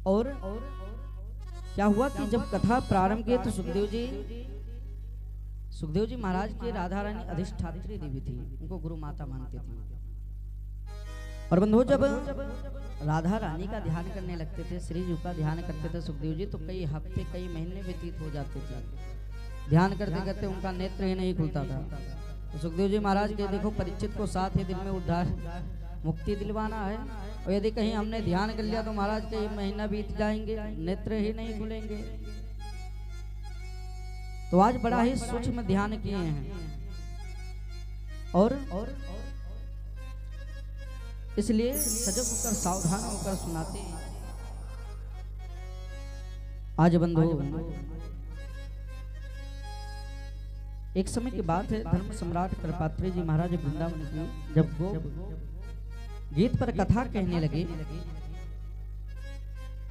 S1: और क्या हुआ कि जब कथा प्रारंभ की तो सुखदेव जी महाराज की राधा रानी अधिष्ठात्री देवी थी, उनको गुरु माता मानते थे। और बंधु जब राधा रानी का ध्यान करने लगते थे, श्री जी का ध्यान करते थे सुखदेव जी, तो कई हफ्ते कई महीने व्यतीत हो जाते थे। ध्यान करते करते उनका नेत्र ही नहीं खुलता था। तो सुखदेव जी महाराज के देखो परीक्षित को साथ ही दिल में उद्धार मुक्ति दिलवाना है, और यदि कहीं हमने ध्यान कर लिया तो महाराज कई महीना बीत जाएंगे, नेत्र ही नहीं खुलेंगे। तो आज बड़ा ही सूक्ष्म ध्यान किए हैं और इसलिए सजग होकर सावधान होकर सुनाते हैं। आज बंधु एक समय की बात है, धर्म सम्राट कृपात्री जी महाराज वृंदावन की जब गीत पर कथा कहने लगे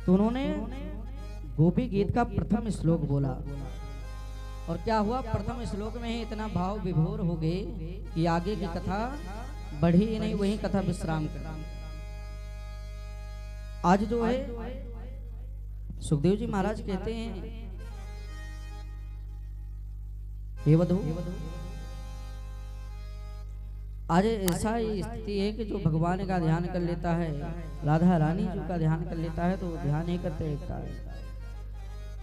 S1: तो उन्होंने गोपी गीत का प्रथम श्लोक बोला। और क्या हुआ, प्रथम श्लोक में ही इतना भाव विभोर हो गए कि आगे की कथा बढ़ी ही नहीं, वही कथा विश्राम कर। आज जो है सुखदेव जी महाराज कहते हैं हे वधू, आज ऐसा ही स्थिति है कि जो भगवान का ध्यान कर लेता है, राधा रानी जी का ध्यान कर लेता है, तो वो ध्यान ही करते रहता है।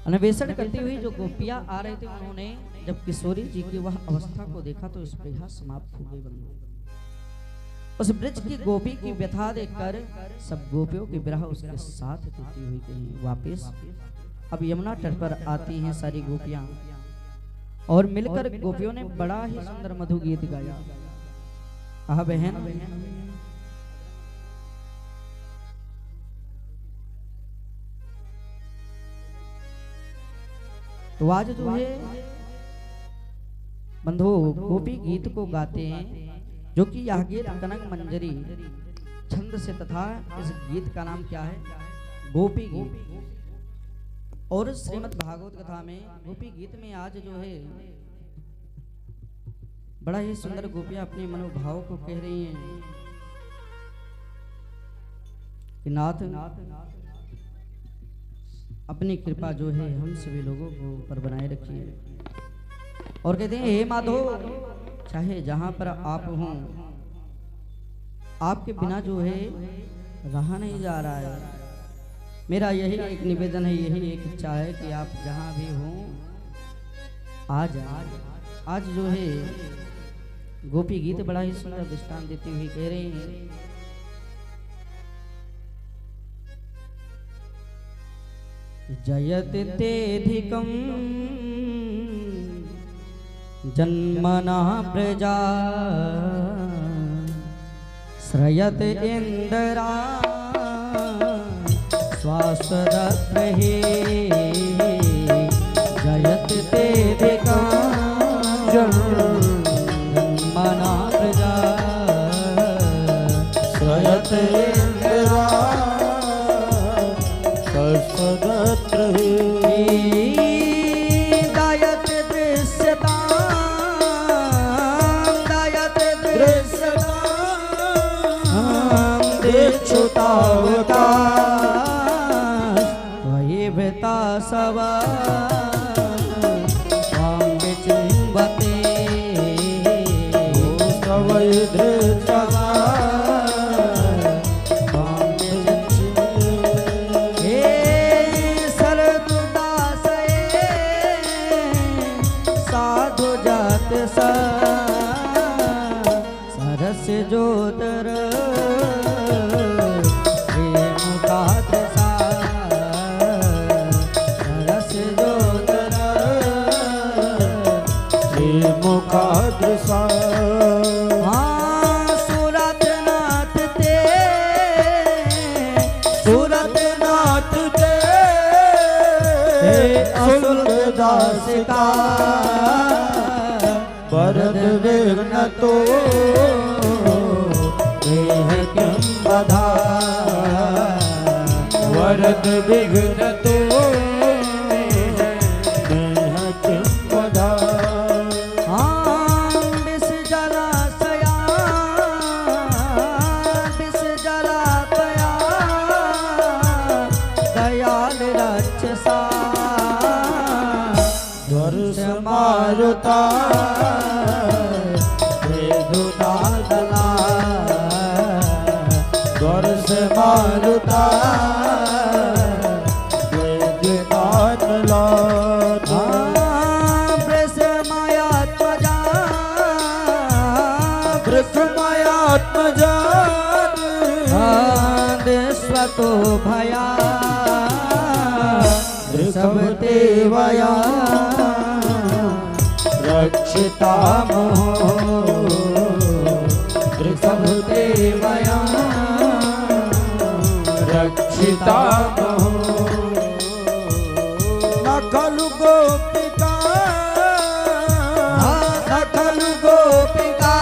S1: अन्वेषण करती हुई जो गोपियां आ रहे थे, उन्होंने जब किशोरी जी की वह अवस्था को देखा तो स्पृहा समाप्त हो गई। बंधु उस ब्रज की गोपी की व्यथा देखकर सब गोपियों की विरह उसके साथ टूटी हुई गई। वापिस अब यमुना तट पर आती हैं सारी गोपियां और मिलकर गोपियों ने बड़ा ही सुंदर मधु गीत गाया। आह बहन, तो आज जो है बंधु गोपी गीत को गाते हैं, जो कि यह गीत कनक मंजरी छंद से, तथा इस गीत का नाम क्या है, गोपी गीत। और श्रीमद् भागवत कथा में गोपी गीत में आज जो है बड़ा ही सुंदर गोपियां अपने मनोभाव को कह रही हैं कि नाथ अपनी कृपा जो है हम सभी लोगों को पर बनाए रखिए। और कहते हैं हे माधो, चाहे जहां पर आप हों, आपके बिना जो है रहा नहीं जा रहा है। मेरा यही एक निवेदन है, यही एक इच्छा है कि आप जहां भी हों आज जो है गोपी गीत बड़ा ही सुंदर दृष्टांत देती हुई कह रहे हैं, जयते तेधिकं जन्मना प्रजा श्रयत इंद्रा स्वासदत्रे जयत तेधिकं जन्मना प्रजा
S3: श्रयत इंद्रा स्वासदत्रे
S1: दायत दृश्यतां दीक्षुतावता त्वयि भृता सवा स्वां विचिन्वते
S3: तवै धृतवा
S1: सरस जोतर प्रेम का दशा, सरस जोतर
S3: प्रेम का दशा।
S1: हाँ सूरत नाथ ते, सूरत नाथ ते असुर दास का
S3: वरद विघ्न तो देह किम बधा, वरद विघ्न तो देह किम बधा।
S1: हाँ विष जलाशया दयाल रक्षसा
S3: वर्ष मारुता वेदुनादला, वर्ष मारुता वेदुनादला।
S1: ब्रह्मयात्मजा
S3: ब्रह्मयात्मजा
S1: स्वतो भया सब देवया
S3: रक्षिता मोहो
S1: सब देवया
S3: रक्षिता मोहो। न खलु गोपिका
S1: न खलु गोपिका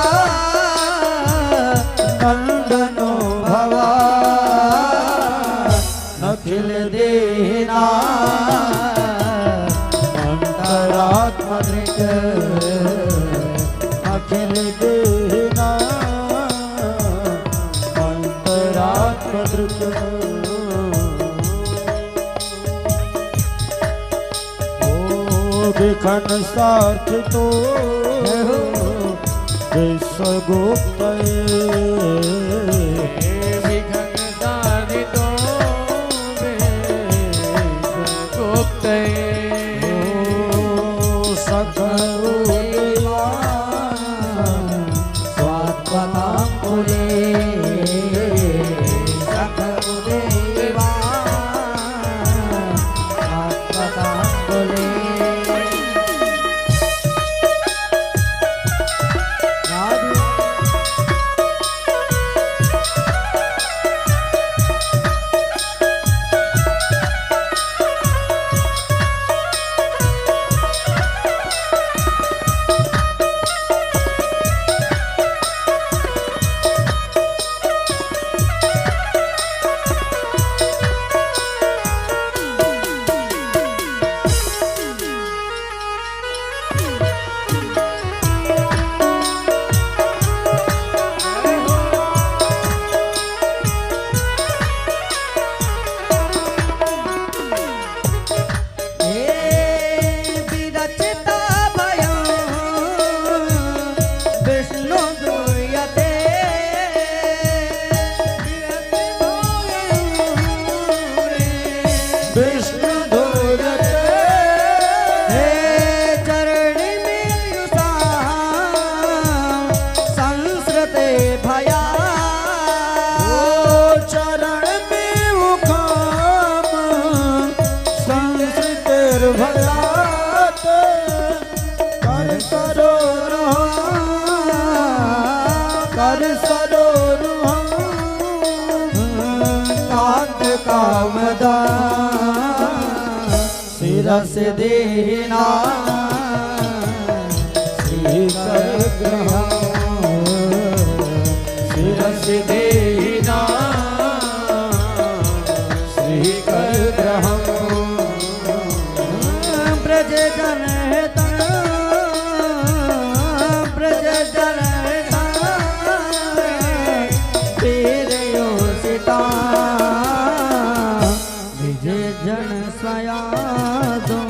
S3: नंदनो भवा नखिल देना अंतरात्मदृक् अखिल देना अंतरात्मदृक्। ओ विखन सार्थ तो विश्वगुप्तये
S2: विघ्न साधितो विश्वगुप्तये
S1: स्वात्मतांकुले सखुदेवा स्वात्मतांकुले राधे
S3: शिरस देना श्रीकर ग्रहम् शिरस देना श्रीकर ग्रहम्
S1: ब्रज जन ब्रज जन पीरयो सीता विजय जन स्वया दो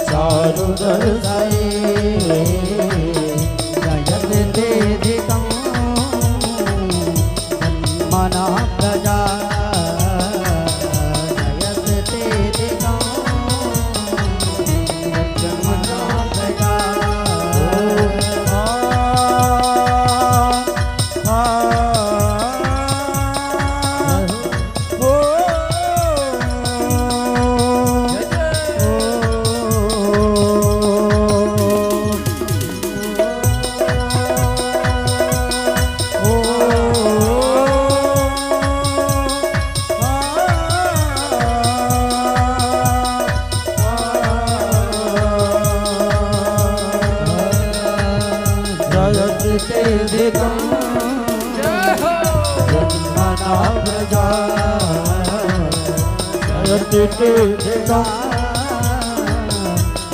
S3: चारु दर्शाए
S1: जयत तेधिकं मना प्रजा जयत तेधिकं मना प्रजा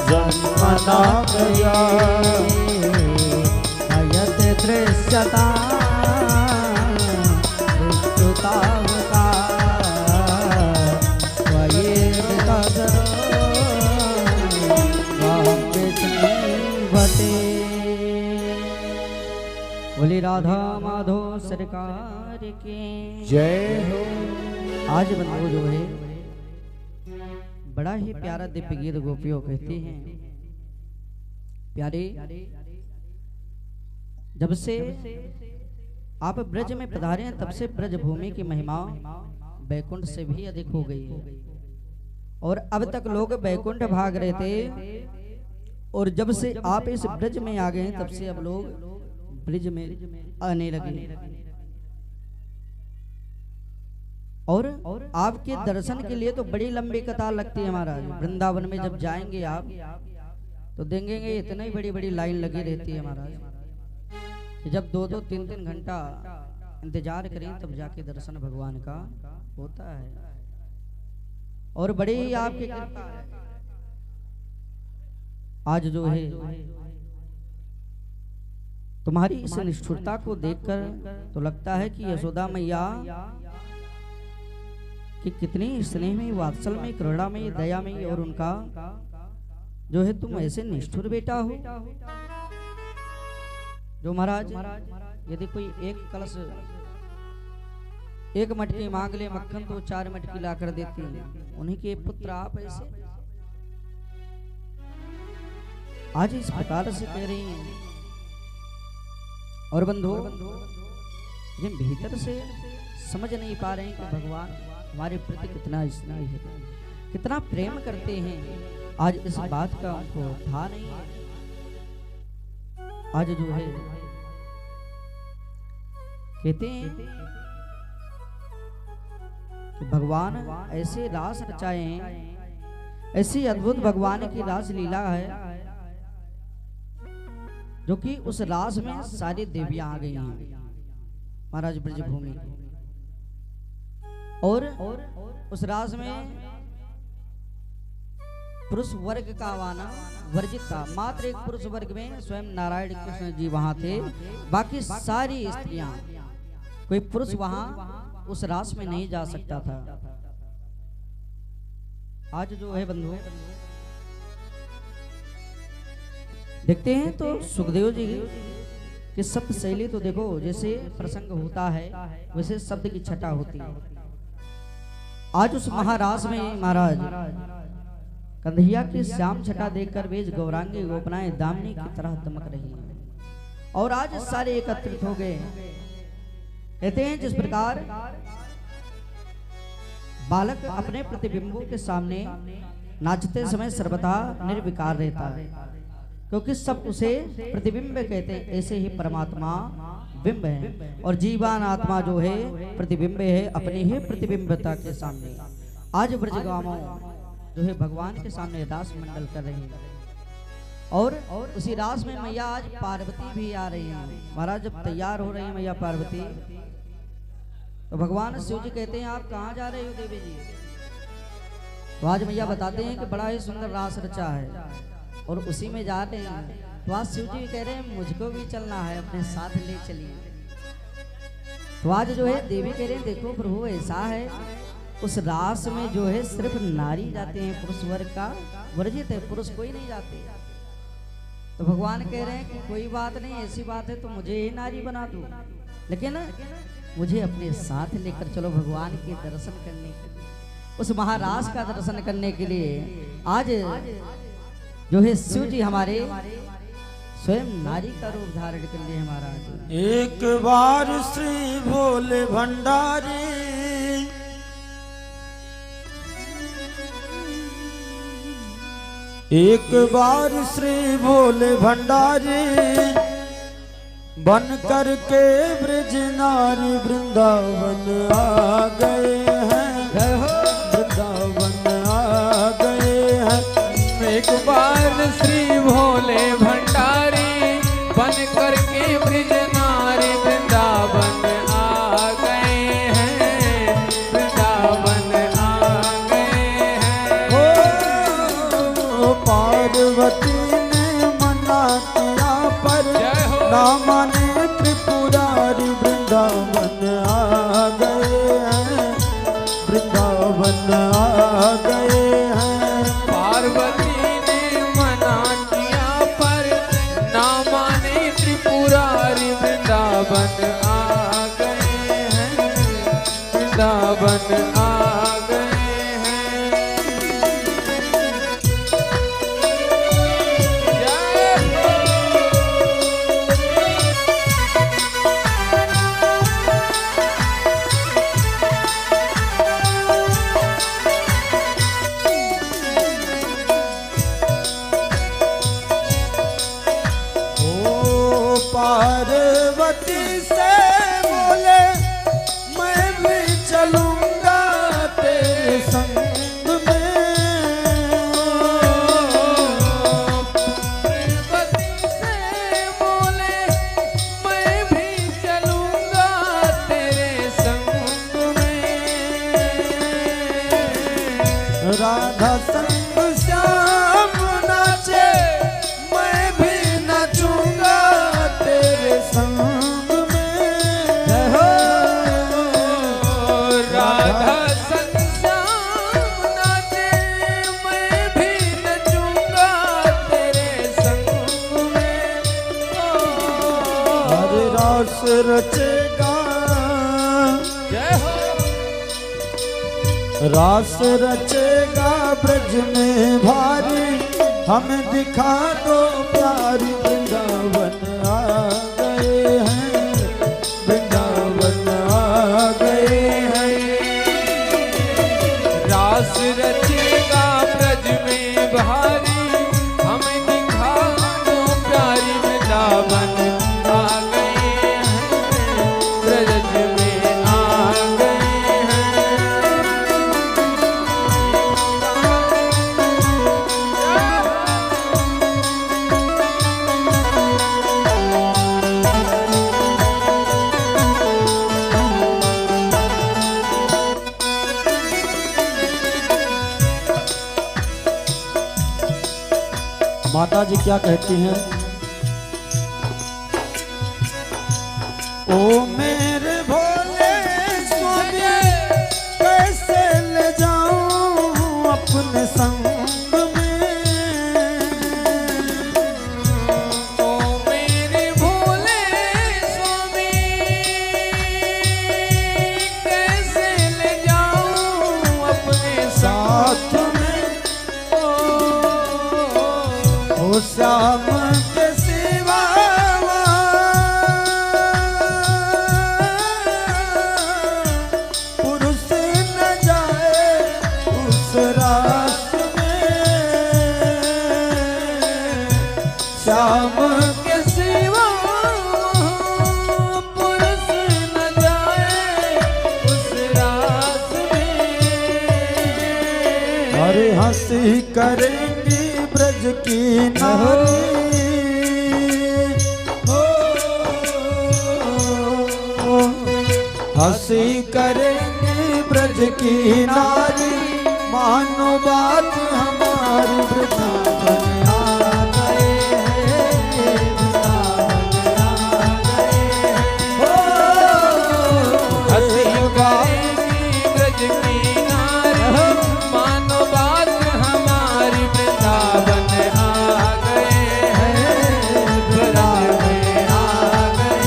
S3: जन्मना गया
S1: अयत दृश्यता दुष्टतावता भटे। बोली राधा माधव सरकार के
S3: जय हो।
S1: आज बंधु जो है बड़ा ही प्यारा दिव्य गीत गोपियों कहती हैं। प्यारे जब से आप ब्रज में पधारे हैं तब से ब्रज भूमि की महिमा बैकुंठ से भी अधिक हो गई है और अब तक लोग बैकुंठ भाग रहे थे और जब से आप इस ब्रज में आ गए तब से अब लोग ब्रज में आने लगे और आपके दर्शन के लिए तो बड़ी लंबी कतार लगती है महाराज। वृंदावन में जब जाएंगे आप तो देखेंगे इतनी बड़ी बड़ी लाइन लगी रहती है महाराज कि जब 2-2 3-3 घंटा इंतजार करें तब जाके दर्शन भगवान का होता है और बड़ी आपकी कृपा है। आज जो है तुम्हारी इस निष्ठुरता को देखकर तो लगता है कि यशोदा मैया कि कितनी स्नेह में वात्सल में करुणा में दया में और उनका जो है तुम ऐसे निष्ठुर बेटा हो जो महाराज यदि कोई एक कलश एक मटकी मांग ले मक्खन तो 4 मटकी ला कर देती है। उन्हीं के पुत्र आप ऐसे आज इस प्रकार से कह रही हैं और बंधु ये भीतर से समझ नहीं पा रहे हैं कि भगवान हमारे प्रति कितना स्नेह है कितना प्रेम करते हैं। आज इस बात का उनको था नहीं है। आज जो है कहते हैं कि भगवान ऐसे रास रचाए हैं ऐसी अद्भुत भगवान की रास लीला है जो कि उस रास में सारी देवियां आ गई हैं महाराज ब्रजभूमि और उस रास में पुरुष वर्ग का आना वर्जित था। मात्र एक पुरुष वर्ग में स्वयं नारायण कृष्ण जी वहां थे, बाकी सारी स्त्रियां, कोई पुरुष वहां उस रास में नहीं जा सकता था। आज जो है बंधु देखते हैं तो सुखदेव जी कि शब्द शैली तो देखो, जैसे प्रसंग होता है वैसे शब्द की छटा होती है। आज उस महाराज में महाराज कंधिया की श्याम छटा देखकर वेज गौरांगी गोपनाएं दामिनी की तरह दमक रही हैं। और आज सारे एकत्रित हो गए। कहते हैं जिस प्रकार बालक अपने प्रतिबिंबों के सामने नाचते समय सर्वथा निर्विकार रहता है, क्योंकि सब उसे प्रतिबिंब कहते हैं, ऐसे ही परमात्मा बिंब है और जीवान आत्मा जो है प्रतिबिंब है अपनी ही प्रतिबिंबता के सामने। आज ब्रजगामों जो है भगवान के सामने रास मंडल कर रही है और उसी रास में मैया आज पार्वती भी आ रही है। महाराज जब तैयार हो रही है मैया पार्वती तो भगवान शिव जी कहते हैं आप कहाँ जा रहे हो देवी जी? तो आज मैया बताते हैं कि बड़ा ही सुंदर रास रचा है और उसी में जा रहे हैं। तो आज शिव जी कह रहे हैं मुझको भी चलना है, अपने साथ ले चलिए। तो आज जो है देवी कह रहे हैं देखो प्रभु ऐसा है उस रास में जो है सिर्फ नारी जाते हैं, पुरुष वर्ग का वर्जित है, पुरुष कोई नहीं जाते। तो भगवान कह रहे हैं कि कोई बात नहीं, ऐसी बात है तो मुझे ही नारी बना दो, लेकिन मुझे अपने साथ लेकर चलो भगवान के दर्शन करने के लिए, उस महाराज का दर्शन करने के लिए। आज जो है शिव जी हमारे स्वयं नारी का रूप धारण कर लिए महाराज।
S3: एक बार श्री भोले भंडारी एक बार श्री भोले भंडारी बन करके ब्रज नारी वृंदावन आ गए हैं, वृंदावन आ गए हैं।
S2: एक बार श्री भोले भंडारी बन करके ब्रज नारी वृंदावन आ गए हैं, वृंदावन आ गए हैं।
S3: ओ पार्वती ने मना किया पर ना माने त्रिपुरारी वृंदावन आ गए हैं, वृंदावन आ गए हैं।
S2: पार्वती ने मना किया पर ना माने त्रिपुरारी वृंदावन आ गए हैं, वृंदावन आ गए हैं। जय
S3: ओ पार्वती से बोले मैं भी चलूंगा तेरे संग में।
S2: पार्वती से बोले मैं भी चलूंगा तेरे संग में।
S3: राधा संग श्याम नाचे मैं भी नाचूंगा तेरे संग में।
S2: राधा संग श्याम नाचे मैं भी नचूंगा तेरे संग में।
S3: हरे रास रचेगा
S2: जय हो
S3: रास रचेगा ब्रज में भारी, हमें दिखा दो प्यारी वृंदावन आ गए हैं, वृंदावन आ गए हैं।
S2: रास रचेगा ब्रज में भारी, हमें दिखा दो प्यारी वृंदावन आ गए हैं, ब्रज में आ गए हैं।
S3: माता जी क्या कहती हैं? ओ मेरे भोले स्वामी कैसे ले जाऊं अपने संग में।
S2: ओ मेरे भोले स्वामी कैसे ले जाऊं अपने
S3: साथ में ओ श्याम के सिवा पुरुष न जाए उस रास्ते में। श्याम
S2: के सिवा पुरुष न जाए उस रास्ते में।
S3: हरे हंसी करेंगी ब्रज की नारी हो, हंसी करेंगी ब्रज की नारी। मानो बात हमारी वृंदावन आ गए हैं, वृंदावन आ गए हैं।
S2: हंसी करेंगी ब्रज की नारी मानो बात हमारी वृंदावन आ गए हैं, वृंदावन आ गए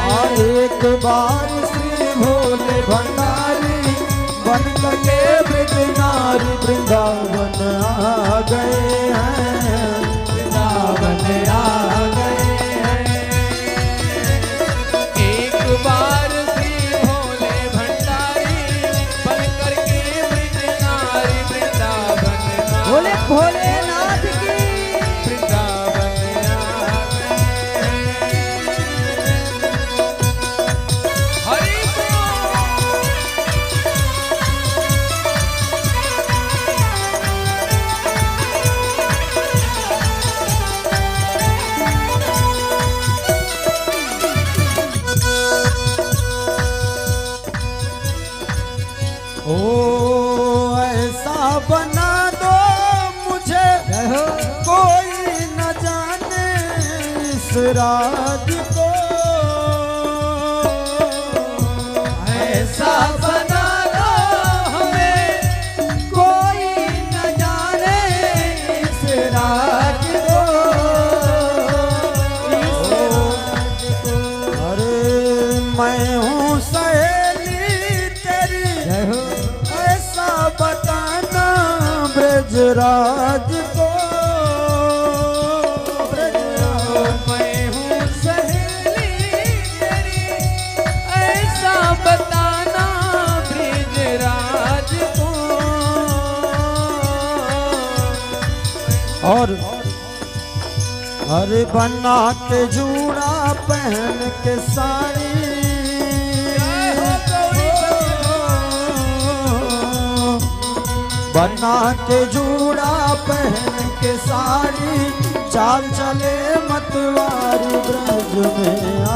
S2: हैं।
S3: एक बार श्री भोले भंडारी बन के ब्रज नारी वृंदावन आ गए हैं, वृंदावन आ गए हैं।
S2: एक बार श्री भोले भंडारी बन करके ब्रज नारी वृंदावन आ
S1: बोले भोलेनाथ की।
S2: वृंदावन आ गए हैं। हरि
S3: ओ ऐसा बना दो मुझे कोई न जाने इस राज को। ऐसा बना दो हमें कोई न जाने इस राज को। अरे मैं हूँ सहेली तेरी ऐसा बताना ब्रजराज को।
S2: मैं हूँ सहेली तेरी ऐसा बताना ब्रजराज को।
S3: और अरे बना के जूड़ा पहन के साड़ी बना के जूड़ा पहन के साड़ी चाल चले मतवारी ब्रज में आ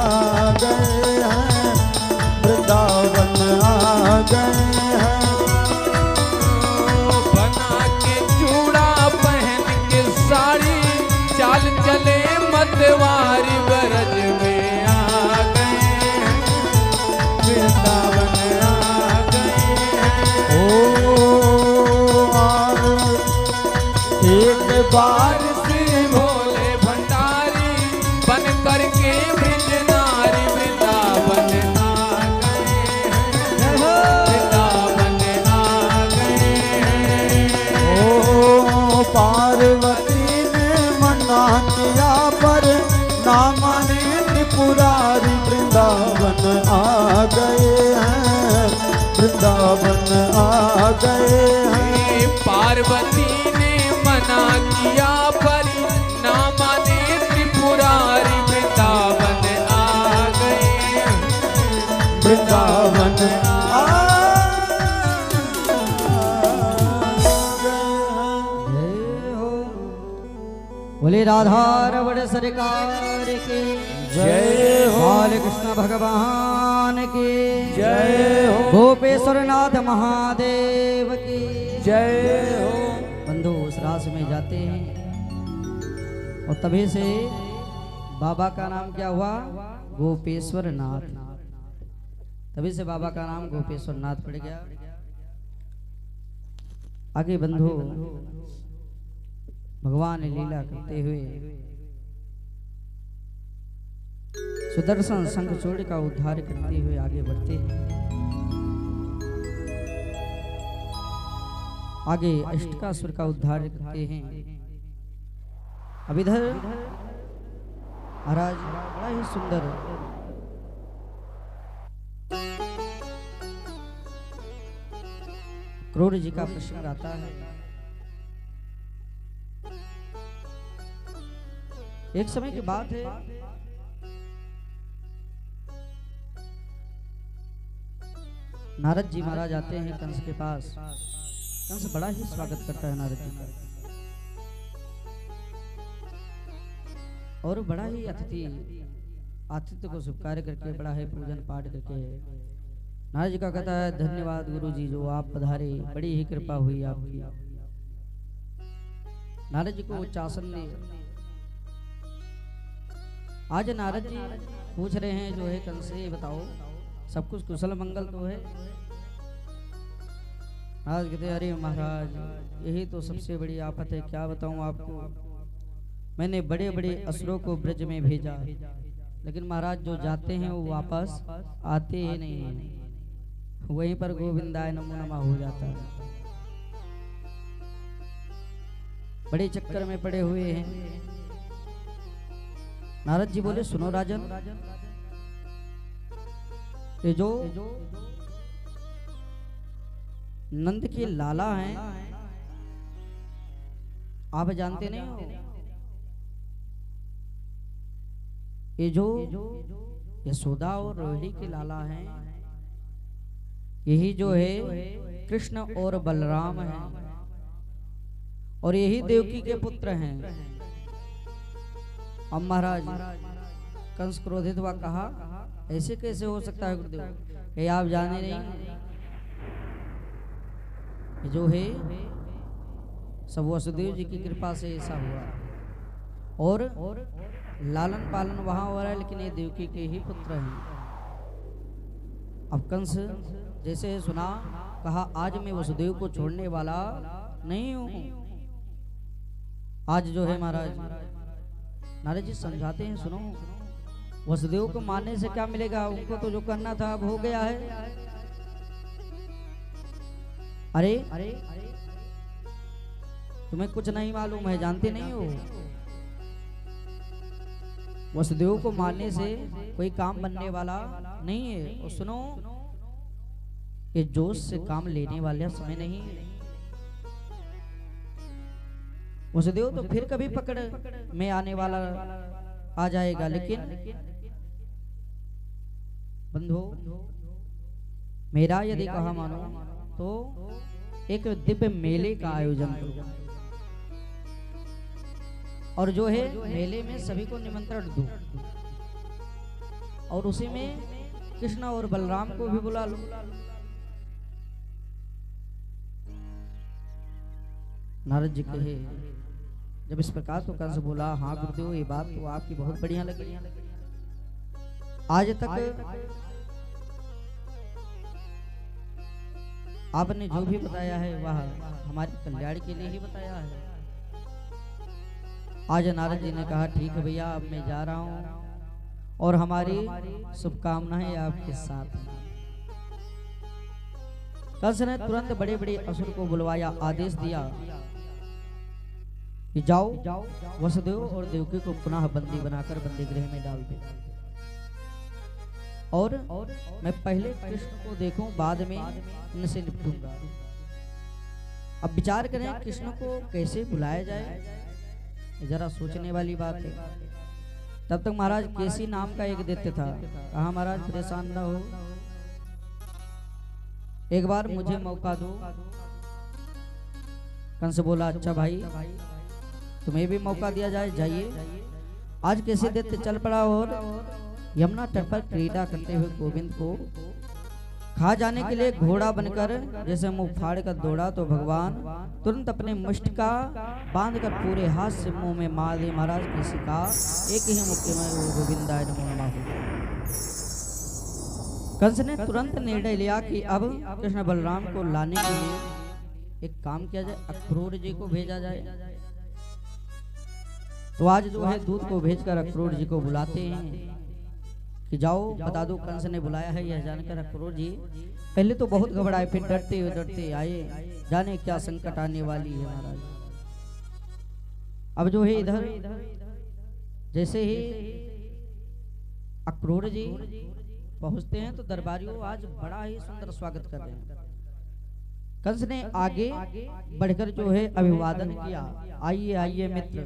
S3: गए हैं, वृंदावन आ गए हैं।
S2: बना के चूड़ा पहन के साड़ी चाल चले मतवारी ब्रज में आ गए हैं, वृंदावन आ गए हैं।
S3: एक बार
S2: श्री भोले भंडारी बन करके ब्रज नारी वृंदावन आ गए हैं, वृंदावन आ गए हैं।
S3: ओ पार्वती ने मना किया पर ना माने त्रिपुरारी वृंदावन आ गए हैं, वृंदावन आ गए हैं।
S2: पार्वती ने मना किया पर ना माने त्रिपुरारी वृंदावन आ गए,
S3: वृंदावन आ
S1: जय हो। बोले राधा रमण सरकार की
S3: जय हो।
S1: बाल कृष्ण भगवान की
S3: जय हो।
S1: गोपेश्वर नाथ महादेव की
S3: जय हो।
S1: बंधु उस रास में जाते हैं और तभी से बाबा का नाम क्या हुआ? गोपेश्वर नाथ। तभी से बाबा का नाम गोपेश्वर नाथ पड़ गया। आगे बंधु भगवान लीला करते हुए सुदर्शन शंखचूड़ का उद्धार करते हुए आगे बढ़ते हैं। आगे अष्टकासुर का उद्धार करते हैं। अब इधर महाराज बड़ा ही सुंदर क्रूर जी का प्रसंग आता है। एक समय की बात है, नारद जी महाराज आते हैं कंस के पास। कंस बड़ा ही स्वागत करता है नारद जी का, और बड़ा ही आतिथ्य को स्वीकार करके बड़ा है पूजन पाठ करके नारद जी का कहता है, धन्यवाद गुरु जी जो आप पधारे, बड़ी ही कृपा हुई आपकी। नारद जी को उच्च आसन दिए। आज नारद जी पूछ रहे हैं जो है कंस से, बताओ सब कुछ कुशल मंगल तो है? आज कहते अरे महाराज यही तो सबसे बड़ी आफत है, क्या बताऊं आपको। मैंने बड़े बड़े असुरों को ब्रज में भेजा, लेकिन महाराज जो जाते हैं वो वापस आते ही नहीं हैं, वहीं पर गोविंदाय नमो नमः हो जाता है। बड़े चक्कर में पड़े हुए हैं। नारद जी बोले, सुनो राजन, ये जो नंद के लाला हैं आप जानते नहीं हो? ये जो यशोदा और रोहिणी के लाला हैं, यही जो है कृष्ण और बलराम हैं, और यही देवकी के पुत्र हैं। अब महाराज कंस क्रोधित हुआ, कहा ऐसे कैसे हो सकता है गुरुदेव, ये आप जाने नहीं, जो है सब वसुदेव जी की कृपा से ऐसा हुआ, और लालन पालन वहां हो रहा है, लेकिन ये देवकी के ही पुत्र हैं। अब कंस जैसे सुना, कहा आज मैं वसुदेव को छोड़ने वाला नहीं हूं। आज जो है महाराज नारद जी समझाते हैं, सुनो वसुदेव को मारने से क्या मिलेगा, उनको तो जो करना था अब हो गया है। अरे तुम्हें कुछ नहीं मालूम है, जानते नहीं हो, वसुदेव को मारने से कोई काम बनने वाला नहीं है। और सुनो ये जोश से काम लेने वाला समय नहीं है। वसुदेव तो फिर कभी पकड़ में आने वाला आ जाएगा, लेकिन बंधु मेरा यदि कहा मानो तो एक दिव्य मेले का आयोजन करो, और जो है मेले में सभी को निमंत्रण दो, और उसी में कृष्ण और बलराम को भी बुला लो। नारद जी कहे जब इस प्रकार तो कंस बोला, हाँ गुरुदेव ये बात तो आपकी बहुत बढ़िया लगी। आज तक आपने जो भी बताया है वह हमारे कल्याण के लिए ही बताया है। आज नारद जी ने कहा, ठीक है भैया अब मैं जा रहा हूं, और हमारी शुभकामनाएं आपके साथ हैं। कंस ने तुरंत बड़े बड़े असुर को बुलवाया, आदेश दिया कि जाओ वसुदेव और देवकी को पुनः बंदी बनाकर बंदी गृह में डाल दे, और मैं पहले कृष्ण को देखूं, बाद में इनसे निपटूंगा। अब विचार करें कृष्ण को कैसे बुलाया जाए, जरा सोचने वाली बात है। तब तक महाराज केसी नाम का एक दैत्य था, कहा महाराज परेशान न हो, एक बार मुझे मौका दो। कंस बोला, अच्छा भाई तुम्हें भी मौका दिया जाए, जाइए। आज कैसे दैत्य चल पड़ा और यमुना तट पर क्रीड़ा करते हुए गोविंद को खा जाने के लिए घोड़ा बनकर जैसे मुंह फाड़ कर दौड़ा तो भगवान तुरंत अपने मुष्ट का बांध कर पूरे हाथ से मुंह में मार दे महाराज किसी का एक ही मुक्के में वो गोविंदाय नमो नमः। कंस ने तुरंत निर्णय लिया कि अब कृष्ण बलराम को लाने के लिए एक काम किया जाए, अक्रूर जी को भेजा जाए। तो आज जो है दूत को भेजकर अक्रूर जी को बुलाते हैं कि जाओ बता दो कंस ने बुलाया है। यह जानकर अक्रूर जी पहले तो बहुत घबराए, फिर डरते आए, जाने क्या संकट आने वाली है महाराज। अब जो है इधर जैसे ही अक्रूर जी पहुंचते हैं तो दरबारियों आज बड़ा ही सुंदर स्वागत कर रहे हैं। कंस ने आगे बढ़कर जो है अभिवादन किया, आइए आइए मित्र,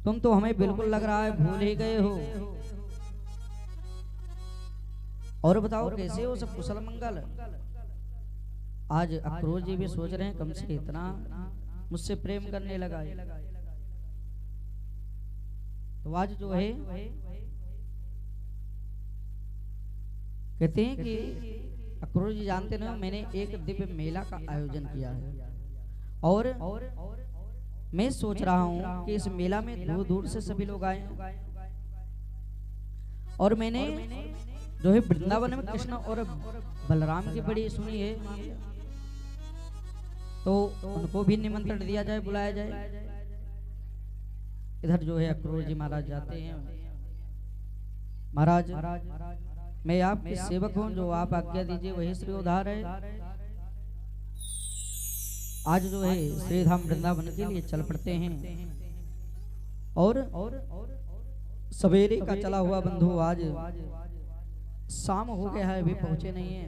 S1: तुम तो हमें बिल्कुल लग रहा है भूल ही गए हो। और बताओ कैसे हो, सब कुशल मंगल। आज अक्रूर जी भी सोच रहे हैं कम से इतना मुझसे प्रेम करने लगा है। तो आज जो है कहते हैं कि अक्रूर जी जानते ना मैंने एक दिव्य मेला का आयोजन किया है और मैं सोच रहा हूं कि इस मेला में दूर दूर से सभी लोग आए और मैंने जो है वृंदावन में कृष्ण और बलराम की बड़ी सुनी है, तो उनको भी निमंत्रण दिया जाए, बुलाया जाए। इधर जो है अक्रूर जी महाराज जाते हैं। महाराज मैं आपके सेवक हूं, जो आप आज्ञा दीजिए वही श्री उद्धार है। आज जो है श्रीधाम वृंदावन के लिए चल पड़ते हैं और सवेरे का चला हुआ बंधु आज शाम हो गया है, अभी पहुंचे नहीं है।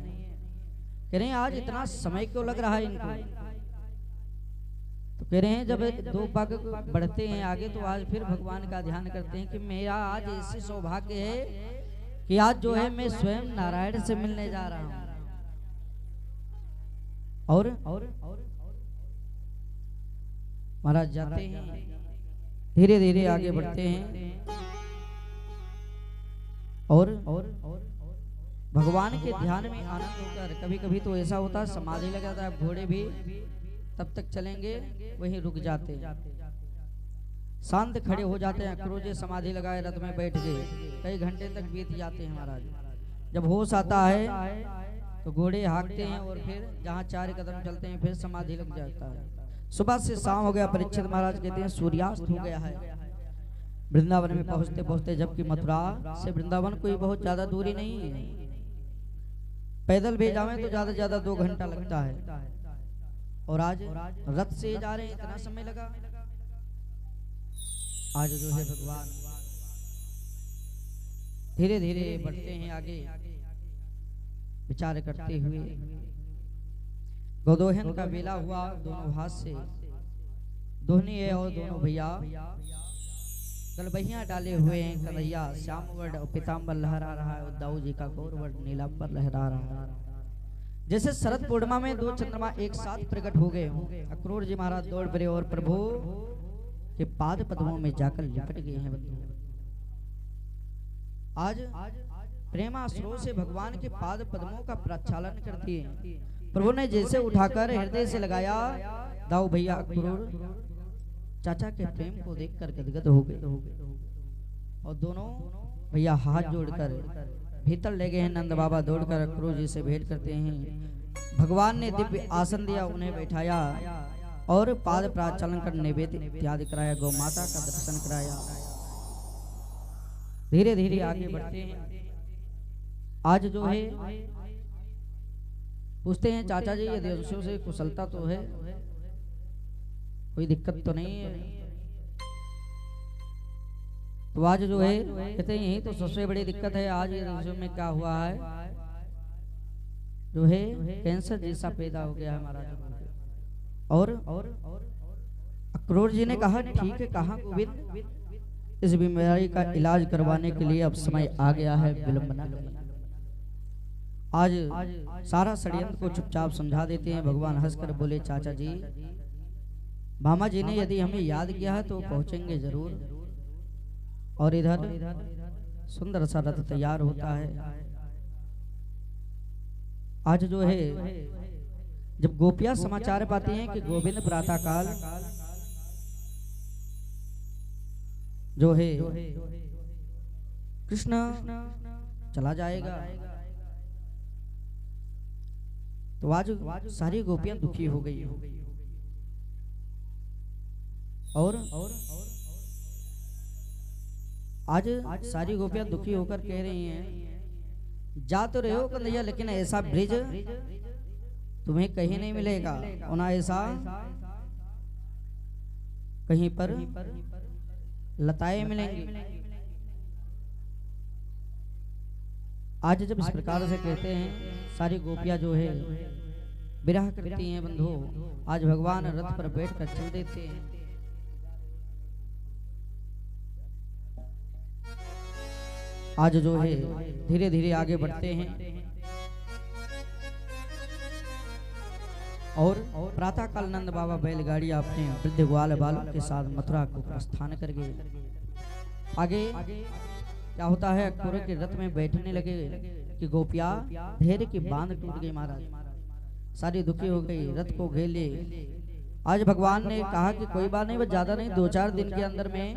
S1: कह रहे हैं आज इतना समय क्यों लग रहा है इनको। तो कह रहे हैं जब दो पग बढ़ते हैं आगे तो आज फिर भगवान का ध्यान करते हैं कि मेरा आज ऐसी सौभाग्य है कि आज जो है मैं स्वयं नारायण से मिलने जा रहा हूं। और महाराज जाते हैं, धीरे धीरे आगे बढ़ते हैं और भगवान के ध्यान में आनंद होकर कभी कभी तो ऐसा होता है समाधि लग जाता है, घोड़े भी तब तक चलेंगे वहीं रुक जाते हैं, शांत खड़े हो जाते हैं। अक्रूर जी समाधि लगाए रथ में बैठ गए, कई घंटे तक बीत जाते हैं महाराज। जब होश आता है तो घोड़े हाँकते हैं और फिर जहाँ 4 कदम चलते हैं फिर समाधि लग जाता है। सुबह से शाम हो गया, परीक्षित महाराज कहते हैं सूर्यास्त हो गया है वृंदावन में पहुंचते पहुंचते, जबकि मथुरा से वृंदावन कोई बहुत ज्यादा दूरी नहीं है, पैदल भी जावे तो ज्यादा 2 घंटा लगता है और आज रथ से जा रहे हैं, इतना समय लगा। आज जो है भगवान धीरे धीरे बढ़ते हैं आगे, विचार करते हुए। गोदोहन का बेला हुआ, दोनों हाथ से दोहनी है और दोनों भैया गलबहियां डाले हुए हैं। कन्हैया श्याम वर्ण पीताम्बर लहरा रहा है, उद्धव जी का गौर वर्ण नीलांबर लहरा रहा है। जैसे शरद पूर्णिमा में 2 चंद्रमा एक साथ प्रकट हो गए हों। अक्रूर जी महाराज दौड़ पड़े और प्रभु के पाद पद्मों में जाकर लिपट गए हैं। बंधु आज प्रेमाश्रो से भगवान के पाद पद्मों का प्रक्षालन करती है। प्रभु ने जैसे उठाकर हृदय से लगाया, दाऊ भैया अक्रूर चाचा के प्रेम को देखकर गदगद हो गए और दोनों भैया हाथ जोड़कर भीतर ले गए हैं। नंद बाबा दौड़कर अक्रूर जी से भेंट करते हैं। भगवान ने दिव्य आसन दिया, उन्हें बैठाया और पाद प्राचलन कर नैवेद्य इत्यादि कराया, गौ माता का दर्शन कराया। धीरे धीरे आगे बढ़ते हैं। आज जो है पूछते हैं चाचा जी ये देवों से कुशलता तो है, कोई दिक्कत तो नहीं है। तो आज जो है कहते हैं यही तो सबसे बड़ी दिक्कत है। आज ये देशों में क्या हुआ है, जो है कैंसर जैसा पैदा हो गया है महाराज। और अक्रूर जी ने कहा ठीक है, कहा गोविंद, इस बीमारी का इलाज करवाने के लिए अब समय आ गया है, विलंब न करें। आज सारा षड्यंत्र को चुपचाप समझा देते हैं। भगवान हंसकर बोले चाचा जी, मामा जी ने यदि हमें याद किया है तो पहुंचेंगे जरूर। और इधर सुंदर सा रथ तैयार होता है। आज जो है जब गोपियां समाचार पाती हैं कि गोविंद प्रातः काल जो है कृष्ण चला जाएगा, तो आज सारी गोपियां दुखी हो गई और आज सारी गोपियां दुखी होकर कह रही हैं, जा तो रहे हो कन्हैया लेकिन ऐसा ब्रिज तुम्हें कहीं नहीं मिलेगा, और ना ऐसा कहीं पर लताएं मिलेंगी। आज जब इस प्रकार से कहते हैं, सारी गोपियां जो है विरह करती हैं बंधु। आज भगवान रथ पर बैठकर चल देते हैं। आज जो है धीरे धीरे आगे बढ़ते हैं और प्रातः काल नंद बाबा बैलगाड़ी अपने वृद्ध ग्वाल बालक के साथ मथुरा को प्रस्थान कर गए। आगे क्या होता है, अक्रूर के रथ में बैठने लगे कि गोपियां धैर्य की बांध टूट गई महाराज, सारी दुखी हो गई, रथ को घेर लिए। आज भगवान ने कहा कि कोई बात नहीं, बस ज्यादा नहीं, 2-4 दिन के अंदर में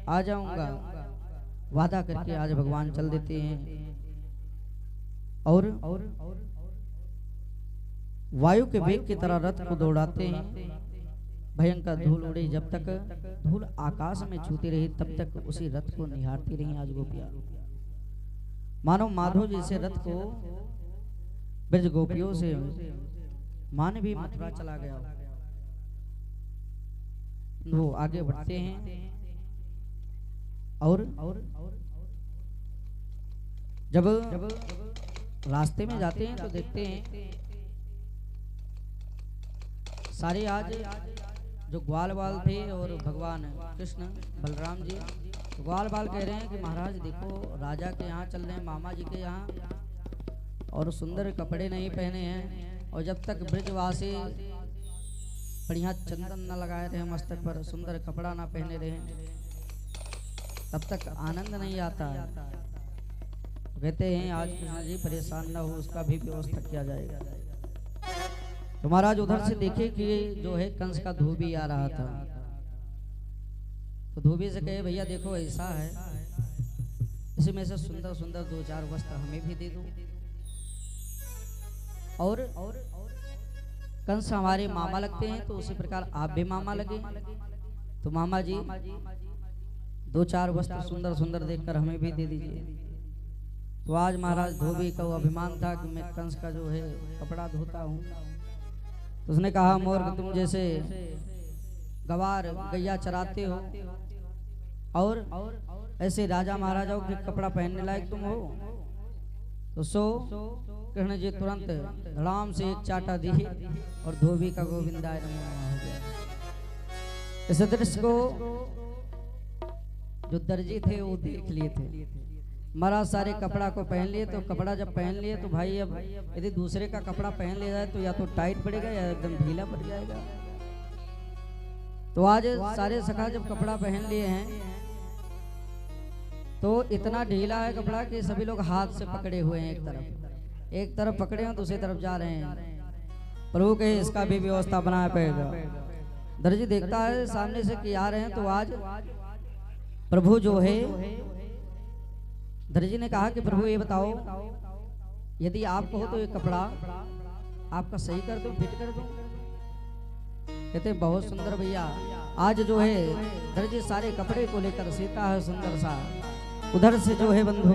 S1: आ जाऊंगा। वादा करके आज भगवान चल देते हैं और वायु के वेग की तरह रथ को दौड़ाते हैं। भयंकर धूल उड़ी, जब तक धूल आकाश में छूती रही तब तक उसी रथ को निहारती रही आज गोपियां। मानो माधव जी से रथ को ब्रज गोपियों से मान भी मथुरा चला गया। वो आगे बढ़ते हैं और जब रास्ते में जाते हैं तो देखते हैं सारे आज जो ग्वाल बाल थे और भगवान कृष्ण बलराम जी ग्वाल बाल कह रहे हैं कि महाराज देखो, राजा के यहाँ चल रहे हैं, मामा जी के यहाँ, और सुंदर कपड़े नहीं पहने हैं, और जब तक ब्रजवासी बढ़िया चंदन न लगाए रहे मस्तक पर, सुंदर कपड़ा ना पहने रहे, तब तक आनंद नहीं आता। तो कहते हैं आज कृष्ण जी परेशान ना हो, उसका भी व्यवस्था किया जाएगा। तो महाराज उधर से देखे कि जो है कंस का धोबी आ रहा था, तो धोबी से कहे भैया देखो ऐसा है, इसमें से सुंदर सुंदर 2-4 वस्त्र हमें भी दे दो, और कंस हमारे मामा लगते हैं तो उसी प्रकार आप भी मामा लगे, तो मामा जी 2-4 वस्त्र सुंदर सुंदर देखकर हमें भी दे दीजिए। तो आज महाराज धोबी का अभिमान था कि मैं कंस का जो है कपड़ा धोता हूँ। तो उसने कहा मूर्ख, तुम जैसे गवार गैया चराते हो और ऐसे राजा महाराजाओं के कपड़ा पहनने लायक तुम हो। तो कृष्ण जी तुरंत धड़ाम से एक चाटा दी और धोबी का गोविंदाय नमः हो गया। इस दृश्य को जो दर्जी थे वो देख लिए थे, महाराज सारे कपड़ा को पहन लिए। तो कपड़ा जब पहन लिए तो भाई अब यदि दूसरे का कपड़ा पहन लिया जाए तो या तो टाइट पड़ेगा या एकदम ढीला पड़ जाएगा। तो आज सारे सखा जब कपड़ा पहन लिए हैं तो इतना ढीला है कपड़ा कि सभी लोग हाथ से पकड़े हुए हैं, एक तरफ पकड़े हैं, दूसरी तरफ जा रहे हैं। प्रभु कहे इसका भी व्यवस्था बनाना पड़ेगा। दर्जी देखता है सामने से कि आ रहे हैं, तो आज प्रभु जो है, दर्जी ने कहा कि प्रभु ये बताओ, यदि आप कहो तो ये कपड़ा आपका सही कर दूं, फिट कर दूं। कहते बहुत सुंदर भैया। आज जो है दर्जी सारे कपड़े को लेकर सीता है सुंदर सा। उधर से जो है बंधु,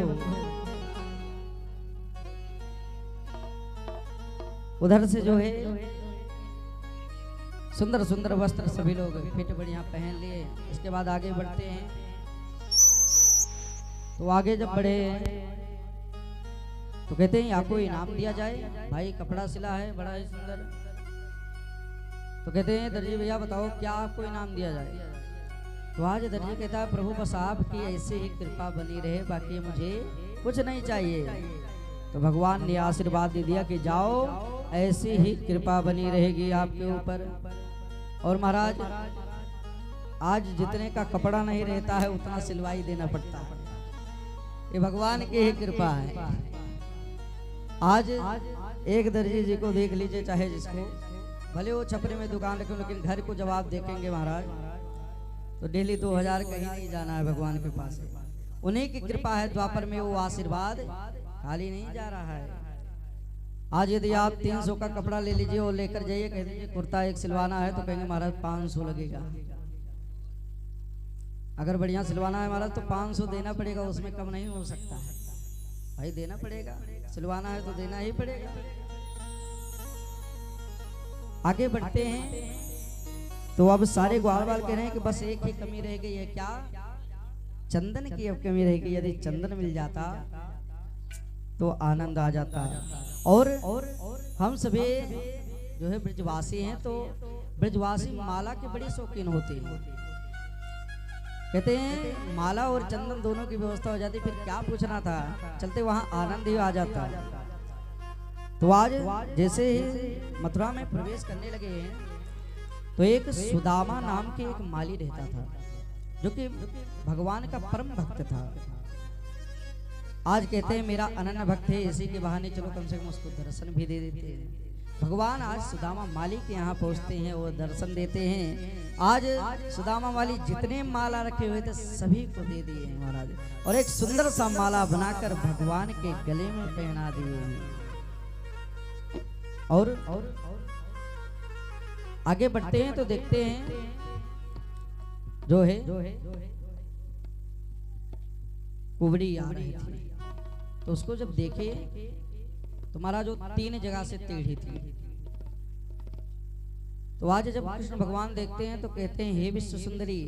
S1: उधर से जो है सुंदर सुंदर वस्त्र सभी लोग फिट बढ़िया पहन लिए। इसके बाद आगे बढ़ते हैं। तो आगे जब बढ़े तो कहते हैं आपको इनाम दिया जाए, भाई कपड़ा सिला है बड़ा ही सुंदर। तो कहते हैं दर्जी भैया बताओ क्या आपको इनाम दिया जाए। तो आज दर्जी कहता है प्रभु बस आपकी ऐसे ही कृपा बनी रहे, बाकी मुझे कुछ नहीं चाहिए। तो भगवान ने आशीर्वाद दे दिया कि जाओ, ऐसी ही कृपा बनी रहेगी आपके ऊपर। और महाराज आज जितने का कपड़ा नहीं रहता है उतना सिलवाई देना पड़ता है, ये भगवान की ही कृपा है। आज एक दर्जी जी को देख लीजिए, चाहे जिसको, भले वो छपरे में दुकान रखे, लेकिन घर को जवाब देखेंगे महाराज तो डेली 2000 कहीं नहीं जाना है भगवान के पास। उन्हीं की कृपा है, द्वापर में वो आशीर्वाद खाली नहीं जा रहा है। आज यदि आप 300 का कपड़ा ले लीजिए और लेकर जाइए, कह दीजिए कुर्ता एक सिलवाना है, तो कहेंगे महाराज 500 लगेगा। अगर बढ़िया सिलवाना है महाराज तो 500 देना पड़ेगा, उसमें कम नहीं हो सकता है भाई, देना पड़ेगा। सिलवाना है तो देना ही पड़ेगा। आगे बढ़ते हैं तो अब सारे ग्वाल बाल कह रहे हैं कि बस एक ही कमी रह गई है, क्या? चंदन की अब कमी रह गई। यदि चंदन मिल जाता तो आनंद आ जाता है। और हम सभी जो है ब्रजवासी हैं, तो ब्रजवासी माला के बड़े शौकीन होते हैं। कहते हैं माला और चंदन दोनों की व्यवस्था हो जाती, फिर क्या पूछना था, चलते वहां आनंद ही आ जाता। तो आज जैसे ही मथुरा में प्रवेश करने लगे हैं तो एक सुदामा नाम के एक माली रहता था, जो कि भगवान का परम भक्त था। आज कहते हैं मेरा अनन्य भक्त है, इसी के बहाने चलो कम से कम उसको दर्शन भी दे देते हैं। भगवान आज सुदामा माली के यहाँ पहुँचते हैं और दर्शन देते हैं। आज सुदामा माली जितने माला रखे हुए थे सभी को दे दिए हैं महाराज, और एक सुंदर सा माला बनाकर भगवान के गले में पहना दिए हैं। और आगे बढ़ते हैं तो देखते हैं जो है कुबड़ी आ रही थी, तो उसको जब देखे तो महाराज जो 3 जगह से टेढ़ी थी। तो आज जब कृष्ण भगवान देखते हैं तो कहते हैं हे विश्व सुंदरी,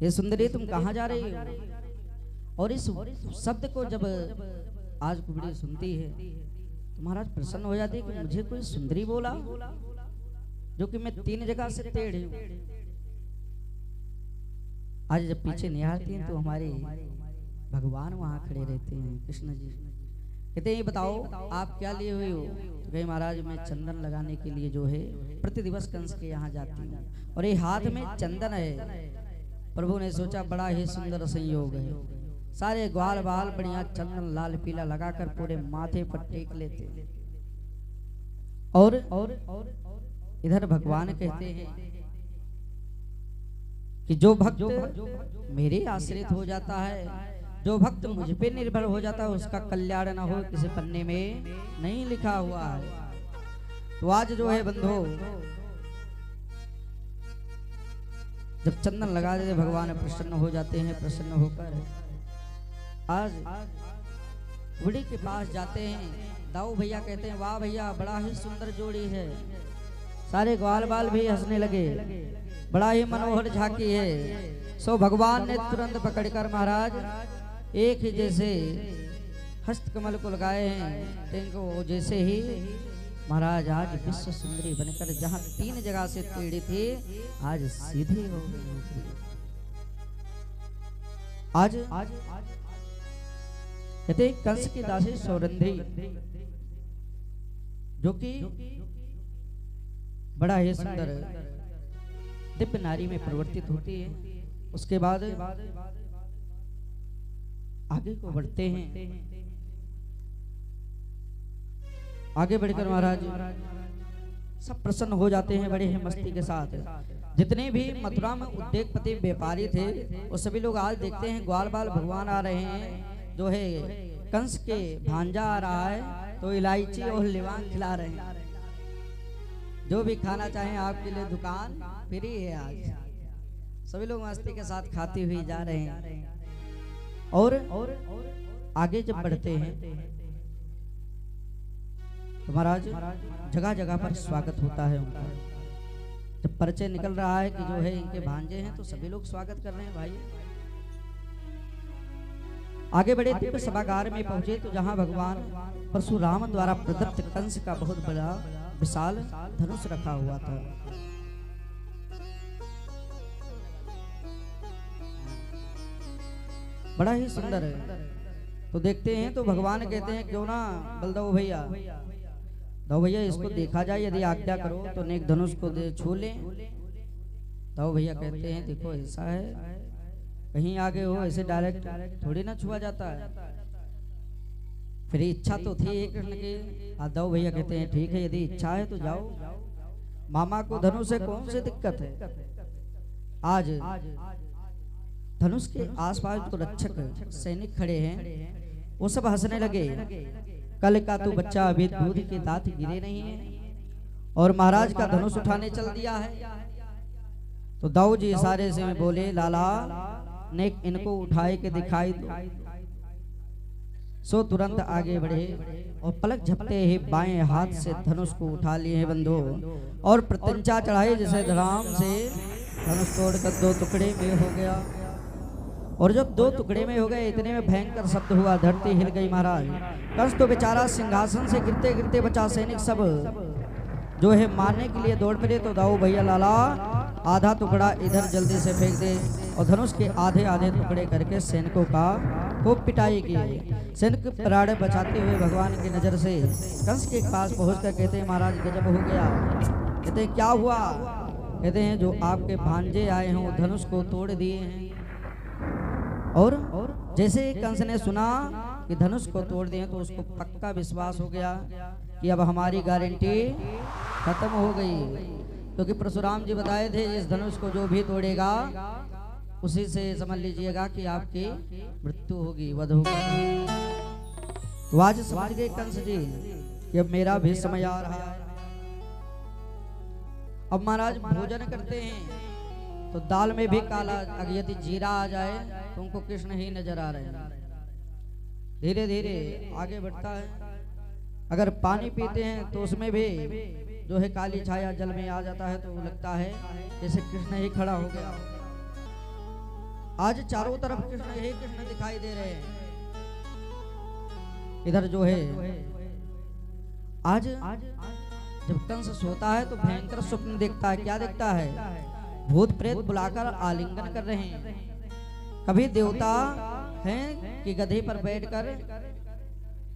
S1: हे सुंदरी तुम कहाँ जा रही हो? और इस शब्द को जब आज कुबड़ी सुनती है तो महाराज प्रसन्न हो जाती है कि मुझे कोई सुंदरी बोला, जो कि मैं 3 जगह से टेढ़ी हूं। आज जब पीछे निहारती हैं तो हमारे भगवान वहां खड़े रहते हैं, कृष्ण जी। कहते हैं ये बताओ आप क्या लिए हुए हो? तो कहे महाराज मैं चंदन लगाने के लिए जो है प्रति दिवस कंस के यहाँ जाती हूँ, और ये हाथ में चंदन है। प्रभु ने सोचा बड़ा ही सुंदर संयोग है, सारे ग्वाल बाल बढ़िया चंदन लाल पीला लगाकर पूरे माथे पर टेक लेते। और इधर भगवान कहते हैं कि जो भक्त मेरे आश्रित हो जाता है, जो भक्त मुझ पे निर्भर हो जाता है, उसका कल्याण न हो किसी पन्ने में नहीं लिखा हुआ है। तो आज जो है बंधो जब चंदन लगा देते भगवान प्रसन्न हो जाते हैं। प्रसन्न होकर आज बुढ़ी के पास जाते हैं। दाऊ भैया कहते हैं वाह भैया बड़ा ही सुंदर जोड़ी है। सारे ग्वाल बाल भी हंसने लगे, बड़ा ही मनोहर झांकी है। सो भगवान ने तुरंत पकड़कर महाराज एक ही जैसे हस्त कमल को लगाए हैं, तेनको जैसे ही महाराज आज विश्व सुंदरी बनकर जहां 3 जगह से टेढ़ी थी आज सीधी हो गई। आज कहते कंस की दासी सौरंधी जो कि बड़ा ही सुंदर दिव्य नारी में परिवर्तित होती है। उसके बाद आगे को बढ़ते हैं। आगे बढ़कर महाराज सब प्रसन्न हो जाते हैं बड़े ही मस्ती के साथ। जितने भी मथुरा में उद्योगपति व्यापारी थे वो सभी लोग आज देखते हैं ग्वाल बाल भगवान आ रहे हैं, जो है कंस के भांजा आ रहा है तो इलायची और लीवान खिला रहे हैं। जो भी खाना चाहें आपके लिए दुकान फ्री है। आज सभी लोग मस्ती के साथ खाती हुई जा रहे हैं। और आगे जब बढ़ते हैं तो महाराज जगह जगह पर स्वागत होता है उनका। जब परिचय निकल रहा है कि जो है इनके भांजे हैं तो सभी लोग स्वागत कर रहे हैं भाई। आगे बढ़े दिव्य सभागार में पहुंचे तो जहां भगवान परशुराम द्वारा प्रदत्त कंस का बहुत बड़ा विशाल धनुष रखा हुआ था। बड़ा ही सुंदर है। तो देखते हैं तो भगवान कहते हैं क्यों ना बलदेव भैया, दाऊ भैया इसको देखा जाए, यदि आज्ञा करो तो नेक धनुष को छू लें। दाऊ भैया कहते हैं देखो ऐसा है, कहीं आगे हो ऐसे डायरेक्ट थोड़ी ना छुआ जाता है। फिर इच्छा तो थी कृष्ण की। दाऊ भैया कहते हैं ठीक है, यदि इच्छा है तो जाओ, मामा को धनुष से कौन सी दिक्कत है। आज धनुष के आसपास जो रक्षक सैनिक खड़े हैं वो सब हंसने लगे। कल का तू बच्चा अभी दूध के दांत गिरे नहीं है और महाराज का धनुष उठाने चल दिया है। तो दाऊ जी इशारे से बोले लाला ने इनको उठाए के दिखाई दो। सो तुरंत आगे बढ़े और पलक झपते ही बाएं हाथ से धनुष को उठा लिए हैं बंधु और प्रत्यंचा चढ़ाई, जैसे धड़ाम से धनुष तोड़कर दो टुकड़े में हो गया। और जब दो टुकड़े में हो गए इतने में भयंकर शब्द हुआ, धरती हिल गई महाराज। कंस तो बेचारा सिंहासन से गिरते गिरते बचा, सैनिक सब जो है मारने के लिए दौड़ पड़े। तो दाऊ भैया लाला आधा टुकड़ा इधर जल्दी से फेंक दे और धनुष के आधे आधे टुकड़े करके सैनिकों का खूब पिटाई की। सैनिक प्राण बचाते हुए भगवान की नजर से कंस के पास पहुंचकर कहते हैं महाराज गजब हो गया। कहते हैं क्या हुआ। कहते हैं जो आपके भांजे आए हैं वो धनुष को तोड़ दिए हैं। और जैसे कंस ने सुना कि धनुष को तोड़ दिए तो उसको पक्का विश्वास हो गया कि अब हमारी गारंटी खत्म हो गई, क्योंकि परशुराम जी बताए थे इस धनुष को जो भी तोड़ेगा उसी से समझ लीजिएगा कि आपकी मृत्यु होगी, वध होगी। तो आज समझ गए कंस जी कि अब मेरा भी समय आ रहा है। अब महाराज भोजन करते हैं तो दाल में भी काला, अगर यदि जीरा आ जाए तो उनको कृष्ण ही नजर आ रहे हैं। धीरे धीरे आगे बढ़ता है। अगर पानी पीते हैं तो उसमें भी जो है काली छाया जल में आ जाता है, तो लगता है जैसे कृष्ण ही खड़ा हो गया। आज चारों तरफ कृष्ण ही कृष्ण दिखाई दे रहे हैं। इधर जो है आज जब कंस सोता है तो भयंकर स्वप्न देखता है। क्या देखता है। भूत प्रेत बुलाकर आलिंगन कर रहे हैं। कभी देवता हैं कि गधे पर बैठकर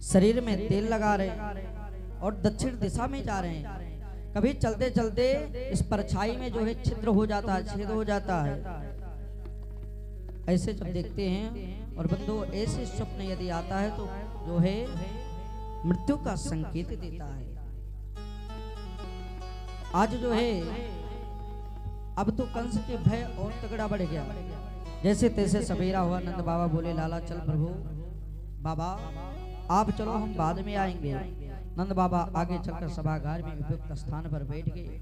S1: शरीर में तेल लगा रहे हैं और दक्षिण दिशा में जा रहे हैं। कभी चलते चलते इस परछाई में जो है छिद्र हो जाता है, छेद हो जाता है। ऐसे जब देखते हैं और बंधु ऐसे स्वप्न यदि आता है तो जो है मृत्यु का संकेत देता है। आज जो है अब तो कंस के भय और तगड़ा बढ़ गया। जैसे तैसे सवेरा हुआ, नंद बाबा बोले लाला चल प्रभु, बाबा आप चलो हम बाद में आएंगे। नंद बाबा आगे चलकर सभागार में उपयुक्त स्थान पर बैठ गए।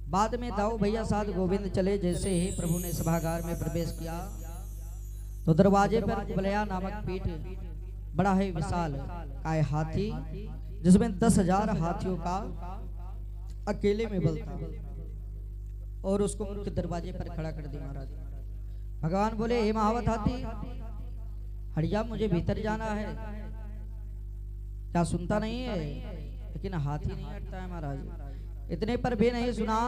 S1: बाद में दाऊ भैया साथ गोविंद चले। जैसे ही प्रभु ने सभागार में प्रवेश किया तो दरवाजे पर कुबलया नामक पीठ बड़ा है विशाल काय हाथी, जिसमें 10,000 हाथियों का अकेले में बल था, और उसको मुख्य दरवाजे पर खड़ा कर दिया महाराज। भगवान बोले हे महावत हाथी, हरिया मुझे भीतर जाना है। क्या सुनता नहीं है। लेकिन हाथी नहीं हटता है महाराज। इतने पर भी नहीं सुना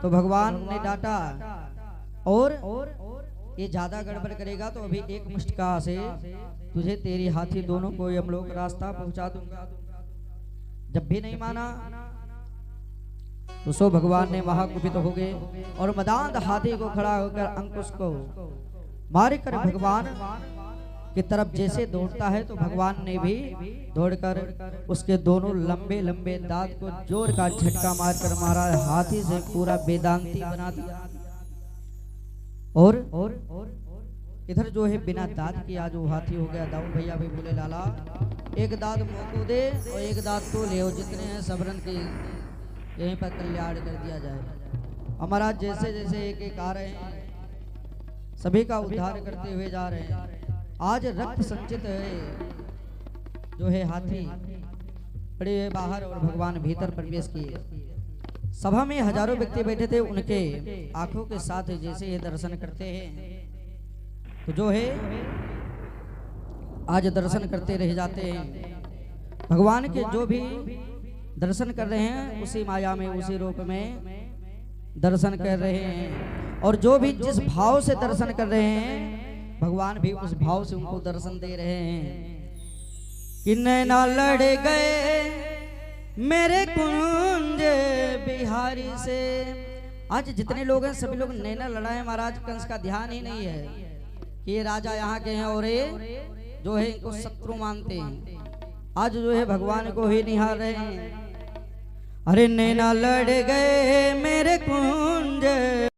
S1: तो भगवान ने डांटा, और ये ज्यादा गड़बड़ करेगा तो अभी एक मुष्टिका से तुझे तेरी हाथी दोनों को यमलोक रास्ता पहुंचा दूंगा। जब भी नहीं माना तो सो भगवान ने महाकुपित हो गए और मदांत हाथी को खड़ा होकर अंकुश को मारकर भगवान की तरफ जैसे दौड़ता है तो भगवान ने भी दौड़कर उसके दोनों लंबे लंबे दांत को जोर का झटका मारकर महाराज हाथी से पूरा वेदांती बना दिया। और इधर जो है बिना दांत के आज वो हाथी हो गया। दाऊ भैया भी बोले लाला एक दांत मोको दे और एक दांत तो ले, जितने हैं सबरन की यहीं पर कल्याण कर दिया जाए। हमारा जैसे जैसे एक एक आ रहे हैं सभी का उद्धार करते हुए जा रहे हैं। आज रक्त संचित है जो है हाथी पड़े हुए बाहर और भगवान भीतर प्रवेश किए। सभा में हजारों व्यक्ति बैठे थे। उनके आंखों के साथ जैसे ये दर्शन करते हैं तो जो है आज दर्शन करते रह जाते हैं। भगवान के जो भी दर्शन कर रहे हैं उसी माया में उसी रूप में दर्शन कर रहे हैं, और जो भी जिस भाव से दर्शन कर रहे हैं भगवान भी उस भाव से उनको दर्शन दे रहे हैं। कि नैना लड़ गए मेरे कुंज बिहारी से। आज जितने लोग हैं सभी लोग नैना लड़ाए महाराज। कंस का ध्यान ही नहीं है कि ये राजा यहाँ के हैं और ये जो है इनको शत्रु मानते हैं। आज जो है भगवान को ही निहार रहे हैं। अरे नैना लड़ गए मेरे कुंज